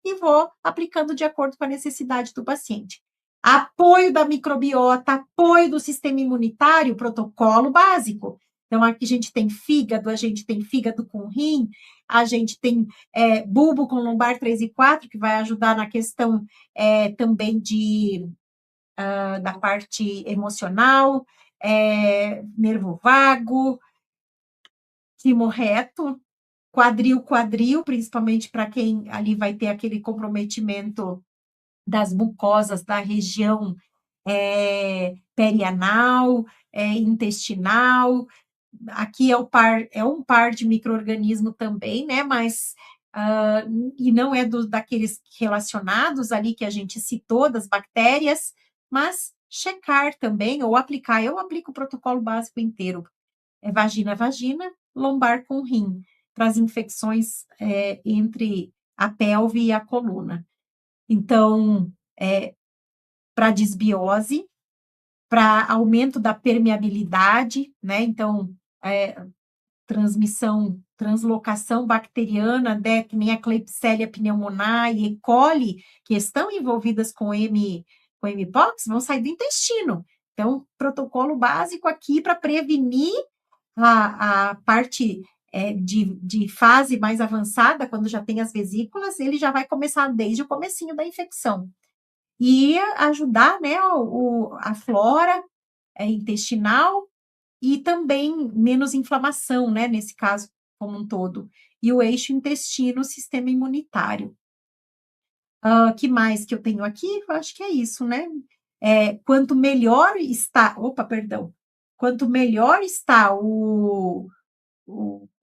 e vou aplicando de acordo com a necessidade do paciente. Apoio da microbiota, apoio do sistema imunitário, protocolo básico. Então, aqui a gente tem fígado com rim, a gente tem bulbo com lombar 3 e 4, que vai ajudar na questão também da parte emocional, nervo vago, timo reto, quadril, principalmente para quem ali vai ter aquele comprometimento das mucosas da região perianal, intestinal. Aqui é um par de micro-organismo também, né? Mas e não é daqueles relacionados ali que a gente citou, das bactérias, mas checar também, ou aplicar. Eu aplico o protocolo básico inteiro. Vagina, lombar com rim, para as infecções entre a pelve e a coluna. Então, para desbiose, para aumento da permeabilidade, né? Então, translocação bacteriana, né, que nem a Klebsiella pneumoniae e E. coli, que estão envolvidas com Mpox, vão sair do intestino. Então, protocolo básico aqui para prevenir a parte de fase mais avançada, quando já tem as vesículas, ele já vai começar desde o comecinho da infecção. E ajudar, né, a flora intestinal e também menos inflamação, né, nesse caso como um todo. E o eixo intestino, sistema imunitário. Que mais que eu tenho aqui? Eu acho que é isso, né? Quanto melhor está, quanto melhor está o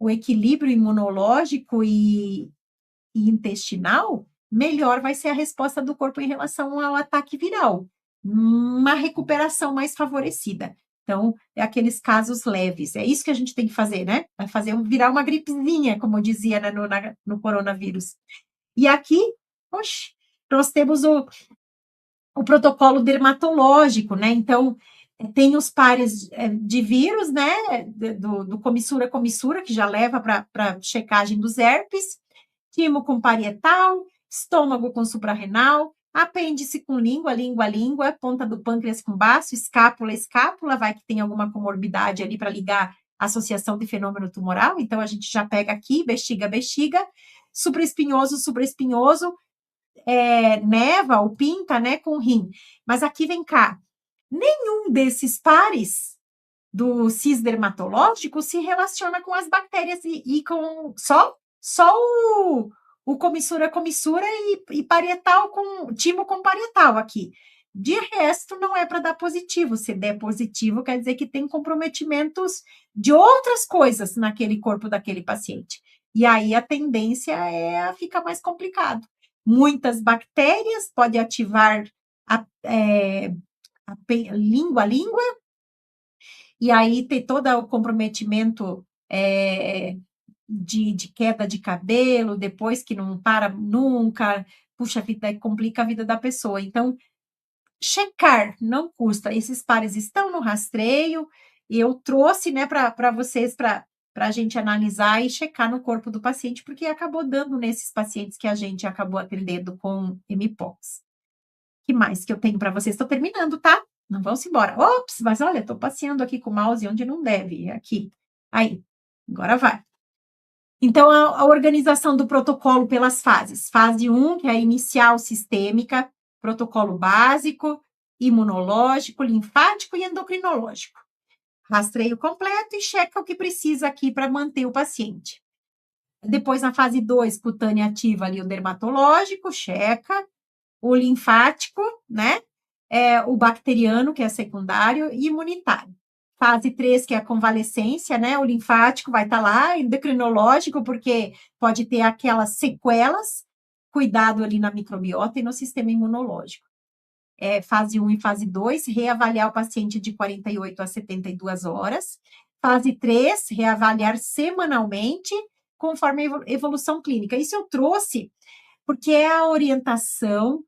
equilíbrio imunológico e intestinal, melhor vai ser a resposta do corpo em relação ao ataque viral. Uma recuperação mais favorecida. Então, é aqueles casos leves. É isso que a gente tem que fazer, né? Vai virar uma gripezinha, como eu dizia, né, no coronavírus. E aqui, oxe, nós temos o protocolo dermatológico, né? Então, tem os pares de vírus, né? Do comissura, que já leva para checagem dos herpes, timo com parietal, estômago com suprarrenal, apêndice com língua, ponta do pâncreas com baço, escápula, vai que tem alguma comorbidade ali para ligar a associação de fenômeno tumoral, então a gente já pega aqui, bexiga, supraespinhoso, neva ou pinta, né, com rim. Mas aqui vem cá, nenhum desses pares do cis dermatológico se relaciona com as bactérias e com só o comissura e parietal com timo com parietal aqui. De resto, não é para dar positivo. Se der positivo, quer dizer que tem comprometimentos de outras coisas naquele corpo daquele paciente. E aí a tendência é ficar mais complicado. Muitas bactérias pode ativar a língua, e aí tem todo o comprometimento de queda de cabelo, depois que não para nunca, puxa vida, complica a vida da pessoa. Então, checar não custa. Esses pares estão no rastreio, e eu trouxe, né, para vocês, para a gente analisar e checar no corpo do paciente, porque acabou dando nesses pacientes que a gente acabou atendendo com Mpox. que mais que eu tenho para vocês? Estou terminando, tá? Não vão se embora. Ops, mas olha, estou passeando aqui com o mouse onde não deve. Aqui. Aí, agora vai. Então, a organização do protocolo pelas fases. Fase 1, que é a inicial sistêmica, protocolo básico, imunológico, linfático e endocrinológico. Rastreio completo e checa o que precisa aqui para manter o paciente. Depois, na fase 2, cutânea ativa ali o dermatológico, checa. O linfático, né? O bacteriano, que é secundário, e imunitário. Fase 3, que é a convalescência, né? O linfático vai estar lá, endocrinológico, porque pode ter aquelas sequelas, cuidado ali na microbiota e no sistema imunológico. Fase 1 e fase 2, reavaliar o paciente de 48 a 72 horas. Fase 3, reavaliar semanalmente, conforme a evolução clínica. Isso eu trouxe porque é a orientação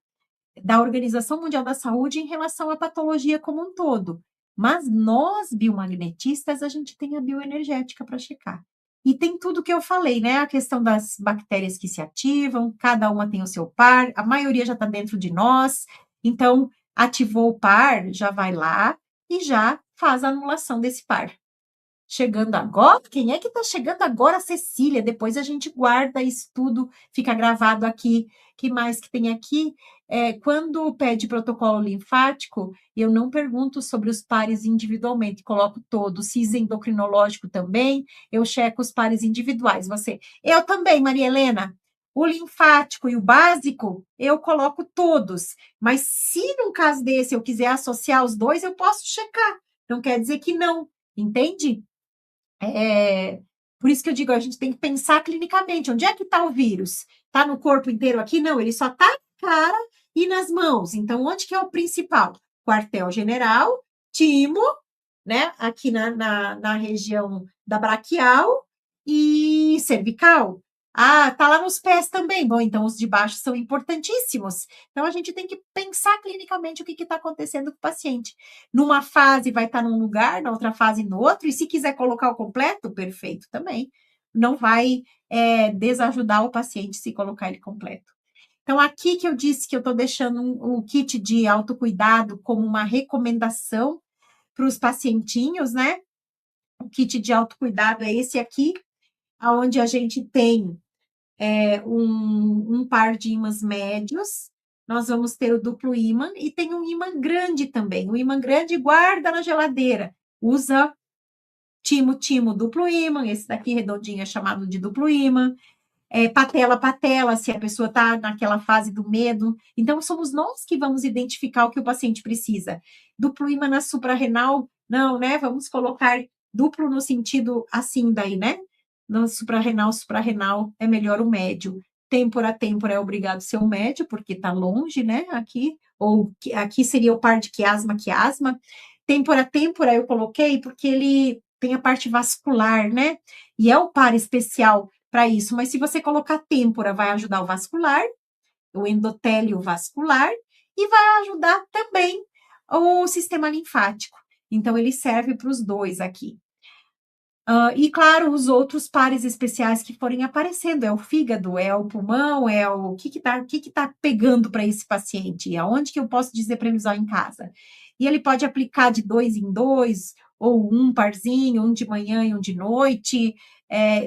da Organização Mundial da Saúde em relação à patologia como um todo. Mas nós, biomagnetistas, a gente tem a bioenergética para checar. E tem tudo que eu falei, né? A questão das bactérias que se ativam, cada uma tem o seu par, a maioria já está dentro de nós. Então, ativou o par, já vai lá e já faz a anulação desse par. Chegando agora? Quem é que está chegando agora? Cecília. Depois a gente guarda isso tudo, fica gravado aqui. Que mais que tem aqui? Quando pede protocolo linfático, eu não pergunto sobre os pares individualmente, coloco todos. CIS endocrinológico também, eu checo os pares individuais. Eu também, Maria Helena. O linfático e o básico, eu coloco todos. Mas se num caso desse eu quiser associar os dois, eu posso checar. Não quer dizer que não, entende? Por isso que eu digo, a gente tem que pensar clinicamente, onde é que está o vírus? Está no corpo inteiro aqui? Não, ele só está na cara e nas mãos. Então, onde que é o principal? Quartel-general, timo, né? Aqui na região da braquial e cervical. Tá lá nos pés também. Bom, então os de baixo são importantíssimos. Então, a gente tem que pensar clinicamente o que está acontecendo com o paciente. Numa fase vai estar num lugar, na outra fase no outro, e se quiser colocar o completo, perfeito também. Não vai desajudar o paciente se colocar ele completo. Então, aqui que eu disse que eu estou deixando o kit de autocuidado como uma recomendação para os pacientinhos, né? O kit de autocuidado é esse aqui, onde a gente tem um par de ímãs médios, nós vamos ter o duplo ímã e tem um ímã grande também. O ímã grande guarda na geladeira, usa timo, duplo ímã, esse daqui redondinho é chamado de duplo ímã. Patela, se a pessoa está naquela fase do medo. Então, somos nós que vamos identificar o que o paciente precisa. Duplo ímã na suprarrenal, não, né? Vamos colocar duplo no sentido assim daí, né? No suprarrenal é melhor o médio. Têmpora é obrigado a ser o médio, porque está longe, né? Aqui, ou aqui seria o par de quiasma. Têmpora eu coloquei porque ele tem a parte vascular, né? E é o par especial para isso, mas se você colocar têmpora, vai ajudar o vascular, o endotélio vascular, e vai ajudar também o sistema linfático. Então, ele serve para os dois aqui. E, claro, os outros pares especiais que forem aparecendo, é o fígado, é o pulmão, é o que tá pegando para esse paciente, aonde que eu posso dizer para ele usar em casa. E ele pode aplicar de 2 em 2, ou um parzinho, um de manhã e um de noite,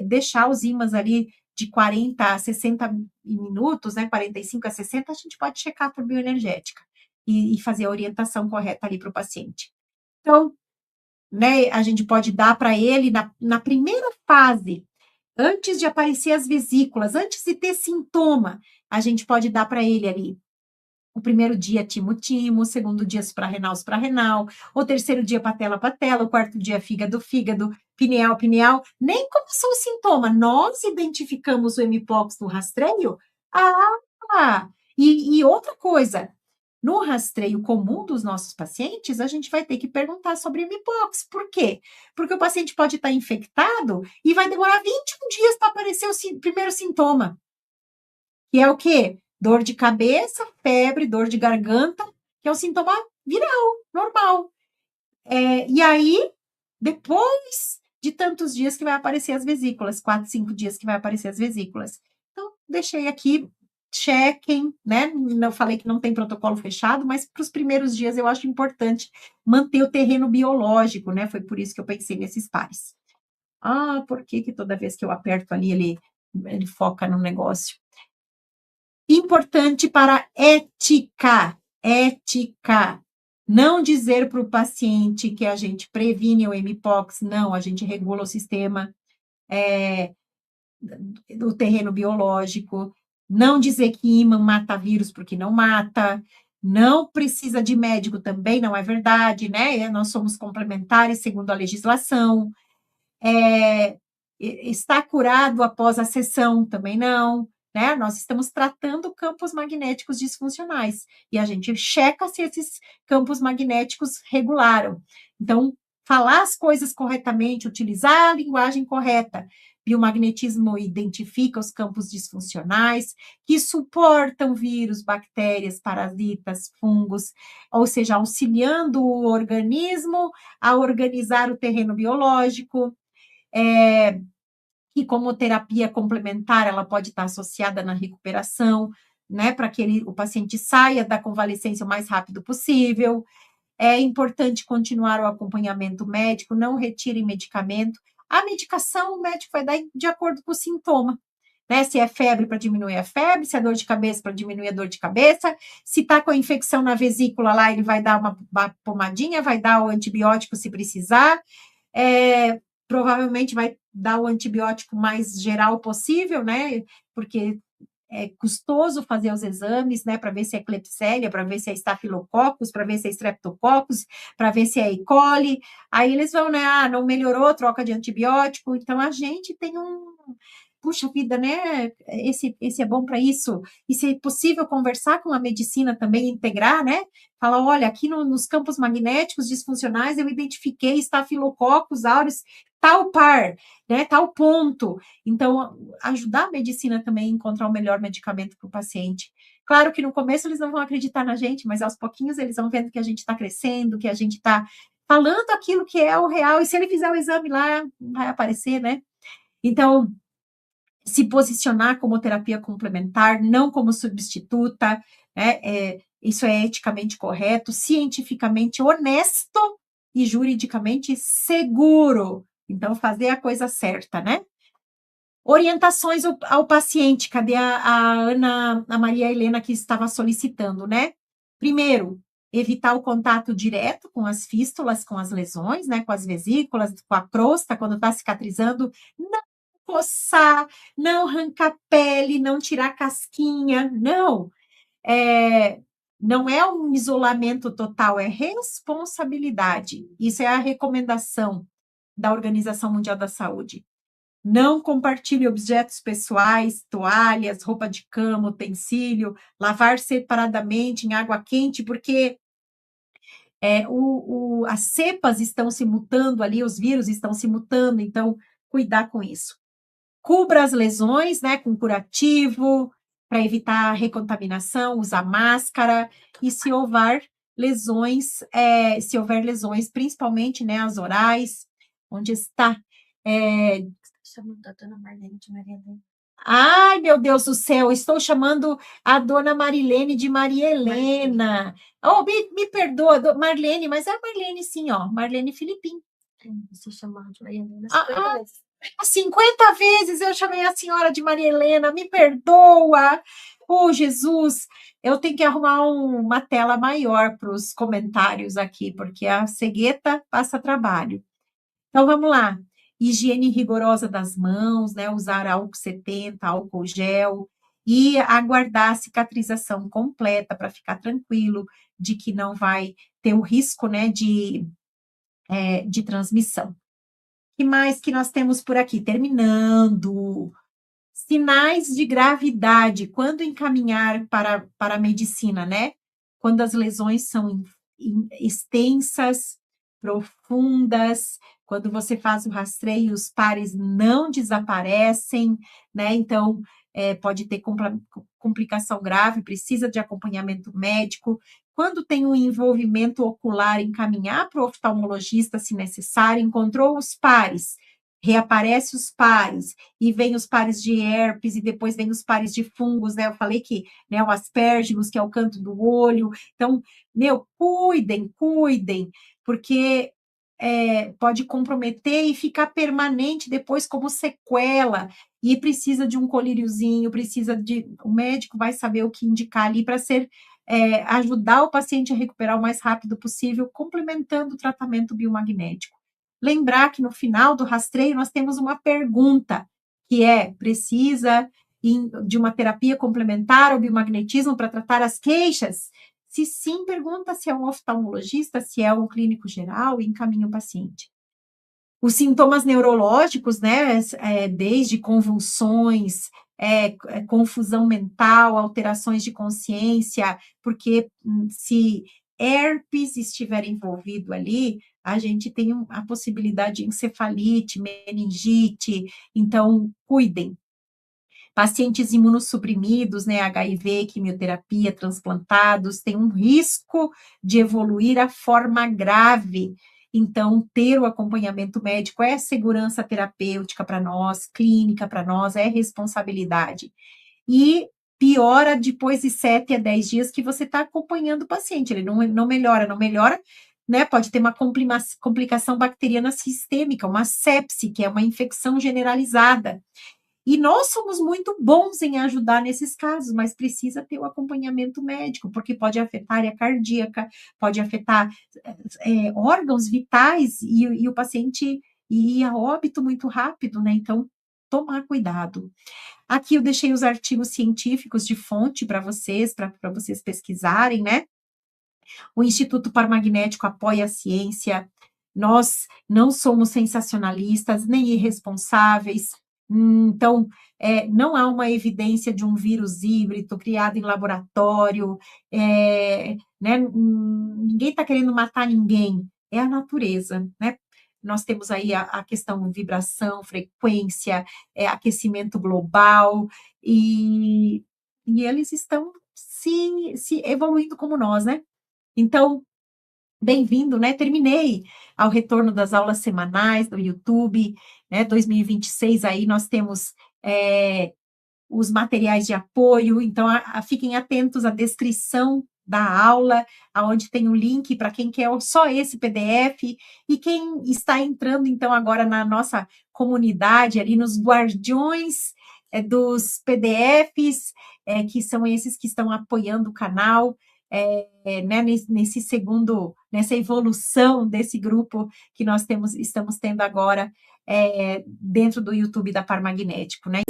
deixar os ímãs ali de 40 a 60 minutos, né, 45 a 60, a gente pode checar por bioenergética e fazer a orientação correta ali para o paciente. Então, né, a gente pode dar para ele na primeira fase, antes de aparecer as vesículas, antes de ter sintoma, a gente pode dar para ele ali. O primeiro dia, timo, o segundo dia, suprarrenal, o terceiro dia, patela, o quarto dia, fígado, pineal. Nem começou o sintoma, nós identificamos o hemipóx no rastreio. E outra coisa, no rastreio comum dos nossos pacientes, a gente vai ter que perguntar sobre hemipóx. Por quê? Porque o paciente pode estar infectado e vai demorar 21 dias para aparecer o primeiro sintoma. Que é o quê? Dor de cabeça, febre, dor de garganta, que é um sintoma viral, normal. E aí, depois de tantos dias que vai aparecer as vesículas, 4, 5 dias que vai aparecer as vesículas. Então, deixei aqui chequem, né? Eu falei que não tem protocolo fechado, mas para os primeiros dias eu acho importante manter o terreno biológico, né? Foi por isso que eu pensei nesses pares. Ah, por que toda vez que eu aperto ali ele foca no negócio? Importante para ética. Não dizer para o paciente que a gente previne o mpox, não, a gente regula o sistema do terreno biológico, não dizer que ímã mata vírus porque não mata, não precisa de médico também, não é verdade, né? Nós somos complementares segundo a legislação. Está curado após a sessão, também não, né? Nós estamos tratando campos magnéticos disfuncionais e a gente checa se esses campos magnéticos regularam. Então, falar as coisas corretamente, utilizar a linguagem correta. Biomagnetismo identifica os campos disfuncionais que suportam vírus, bactérias, parasitas, fungos, ou seja, auxiliando o organismo a organizar o terreno biológico. Que como terapia complementar, ela pode estar associada na recuperação, né, para que o paciente saia da convalescência o mais rápido possível. É importante continuar o acompanhamento médico, não retire medicamento. A medicação o médico vai dar de acordo com o sintoma, né? Se é febre, para diminuir a febre, se é dor de cabeça, para diminuir a dor de cabeça, se está com a infecção na vesícula lá, ele vai dar uma pomadinha, vai dar o antibiótico se precisar, provavelmente vai dar o antibiótico mais geral possível, né? Porque é custoso fazer os exames, né, para ver se é Klebsiella, para ver se é Staphylococcus, para ver se é Streptococcus, para ver se é E. coli. Aí eles vão, né, não melhorou, troca de antibiótico. Então a gente tem puxa vida, né? Esse é bom para isso. E se é possível conversar com a medicina também, integrar, né? Falar, olha, aqui nos campos magnéticos disfuncionais eu identifiquei Staphylococcus aureus, tal par, né? Tal ponto. Então, ajudar a medicina também a encontrar o melhor medicamento para o paciente. Claro que no começo eles não vão acreditar na gente, mas aos pouquinhos eles vão vendo que a gente está crescendo, que a gente está falando aquilo que é o real, e se ele fizer o exame lá, vai aparecer, né? Então, se posicionar como terapia complementar, não como substituta, né? Isso é eticamente correto, cientificamente honesto e juridicamente seguro. Então, fazer a coisa certa, né? Orientações ao paciente, cadê a Maria Helena que estava solicitando, né? Primeiro, evitar o contato direto com as fístulas, com as lesões, né? Com as vesículas, com a crosta, quando está cicatrizando. Não coçar, não arrancar pele, não tirar casquinha, não. Não é um isolamento total, é responsabilidade. Isso é a recomendação da Organização Mundial da Saúde. Não compartilhe objetos pessoais, toalhas, roupa de cama, utensílio, lavar separadamente em água quente, porque as cepas estão se mutando ali, os vírus estão se mutando, então cuidar com isso. Cubra as lesões, né, com curativo, para evitar a recontaminação, usar máscara, e se houver lesões, principalmente, né, as orais, onde está... chamando a dona Marlene de Maria Helena. Ai, meu Deus do céu, estou chamando a dona Marilene de Maria Helena. Oh, me perdoa, Marlene, mas é a Marlene sim, ó, Marlene Filipim. Você chamou de Maria Helena 50 vezes. 50 vezes eu chamei a senhora de Maria Helena, me perdoa. Oh, Jesus, eu tenho que arrumar uma tela maior para os comentários aqui, porque a cegueta passa trabalho. Então, vamos lá. Higiene rigorosa das mãos, né? Usar álcool 70, álcool gel e aguardar a cicatrização completa para ficar tranquilo de que não vai ter o risco, né, de transmissão. O que mais que nós temos por aqui? Terminando. Sinais de gravidade, quando encaminhar para a medicina, né? Quando as lesões são extensas, profundas, quando você faz o rastreio, os pares não desaparecem, né? Então, pode ter complicação grave, precisa de acompanhamento médico. Quando tem um envolvimento ocular, encaminhar para o oftalmologista, se necessário, encontrou os pares, reaparece os pares, e vem os pares de herpes, e depois vem os pares de fungos, né? Eu falei que, né, o aspergillus, que é o canto do olho. Então, meu, cuidem, porque pode comprometer e ficar permanente depois como sequela, e precisa de um colíriozinho, o médico vai saber o que indicar ali para ajudar o paciente a recuperar o mais rápido possível, complementando o tratamento biomagnético. Lembrar que no final do rastreio nós temos uma pergunta, que precisa de uma terapia complementar ao biomagnetismo para tratar as queixas? Se sim, pergunta se é um oftalmologista, se é um clínico geral, e encaminha o paciente. Os sintomas neurológicos, né, desde convulsões, confusão mental, alterações de consciência, porque se herpes estiver envolvido ali, a gente tem a possibilidade de encefalite, meningite, então cuidem. Pacientes imunossuprimidos, né, HIV, quimioterapia, transplantados, têm um risco de evoluir a forma grave. Então, ter o acompanhamento médico é segurança terapêutica para nós, clínica para nós, é responsabilidade. E piora depois de 7 a 10 dias que você está acompanhando o paciente, ele não melhora, né? Pode ter uma complicação bacteriana sistêmica, uma sepse, que é uma infecção generalizada. E nós somos muito bons em ajudar nesses casos, mas precisa ter o acompanhamento médico, porque pode afetar a área cardíaca, pode afetar órgãos vitais e o paciente ir a óbito muito rápido, né? Então, tomar cuidado. Aqui eu deixei os artigos científicos de fonte para vocês pesquisarem, né? O Instituto Parmagnético apoia a ciência, nós não somos sensacionalistas nem irresponsáveis, então, não há uma evidência de um vírus híbrido criado em laboratório, né, ninguém está querendo matar ninguém, é a natureza, né? Nós temos aí a questão vibração, frequência, aquecimento global, e eles estão se evoluindo como nós, né? Então, bem-vindo, né? Terminei ao retorno das aulas semanais do YouTube, né? 2026 aí nós temos os materiais de apoio, então fiquem atentos à descrição da aula, aonde tem o link para quem quer só esse PDF, e quem está entrando então agora na nossa comunidade, ali nos guardiões dos PDFs, que são esses que estão apoiando o canal, né, nessa evolução desse grupo que nós estamos tendo agora dentro do YouTube da Parmagnético, né?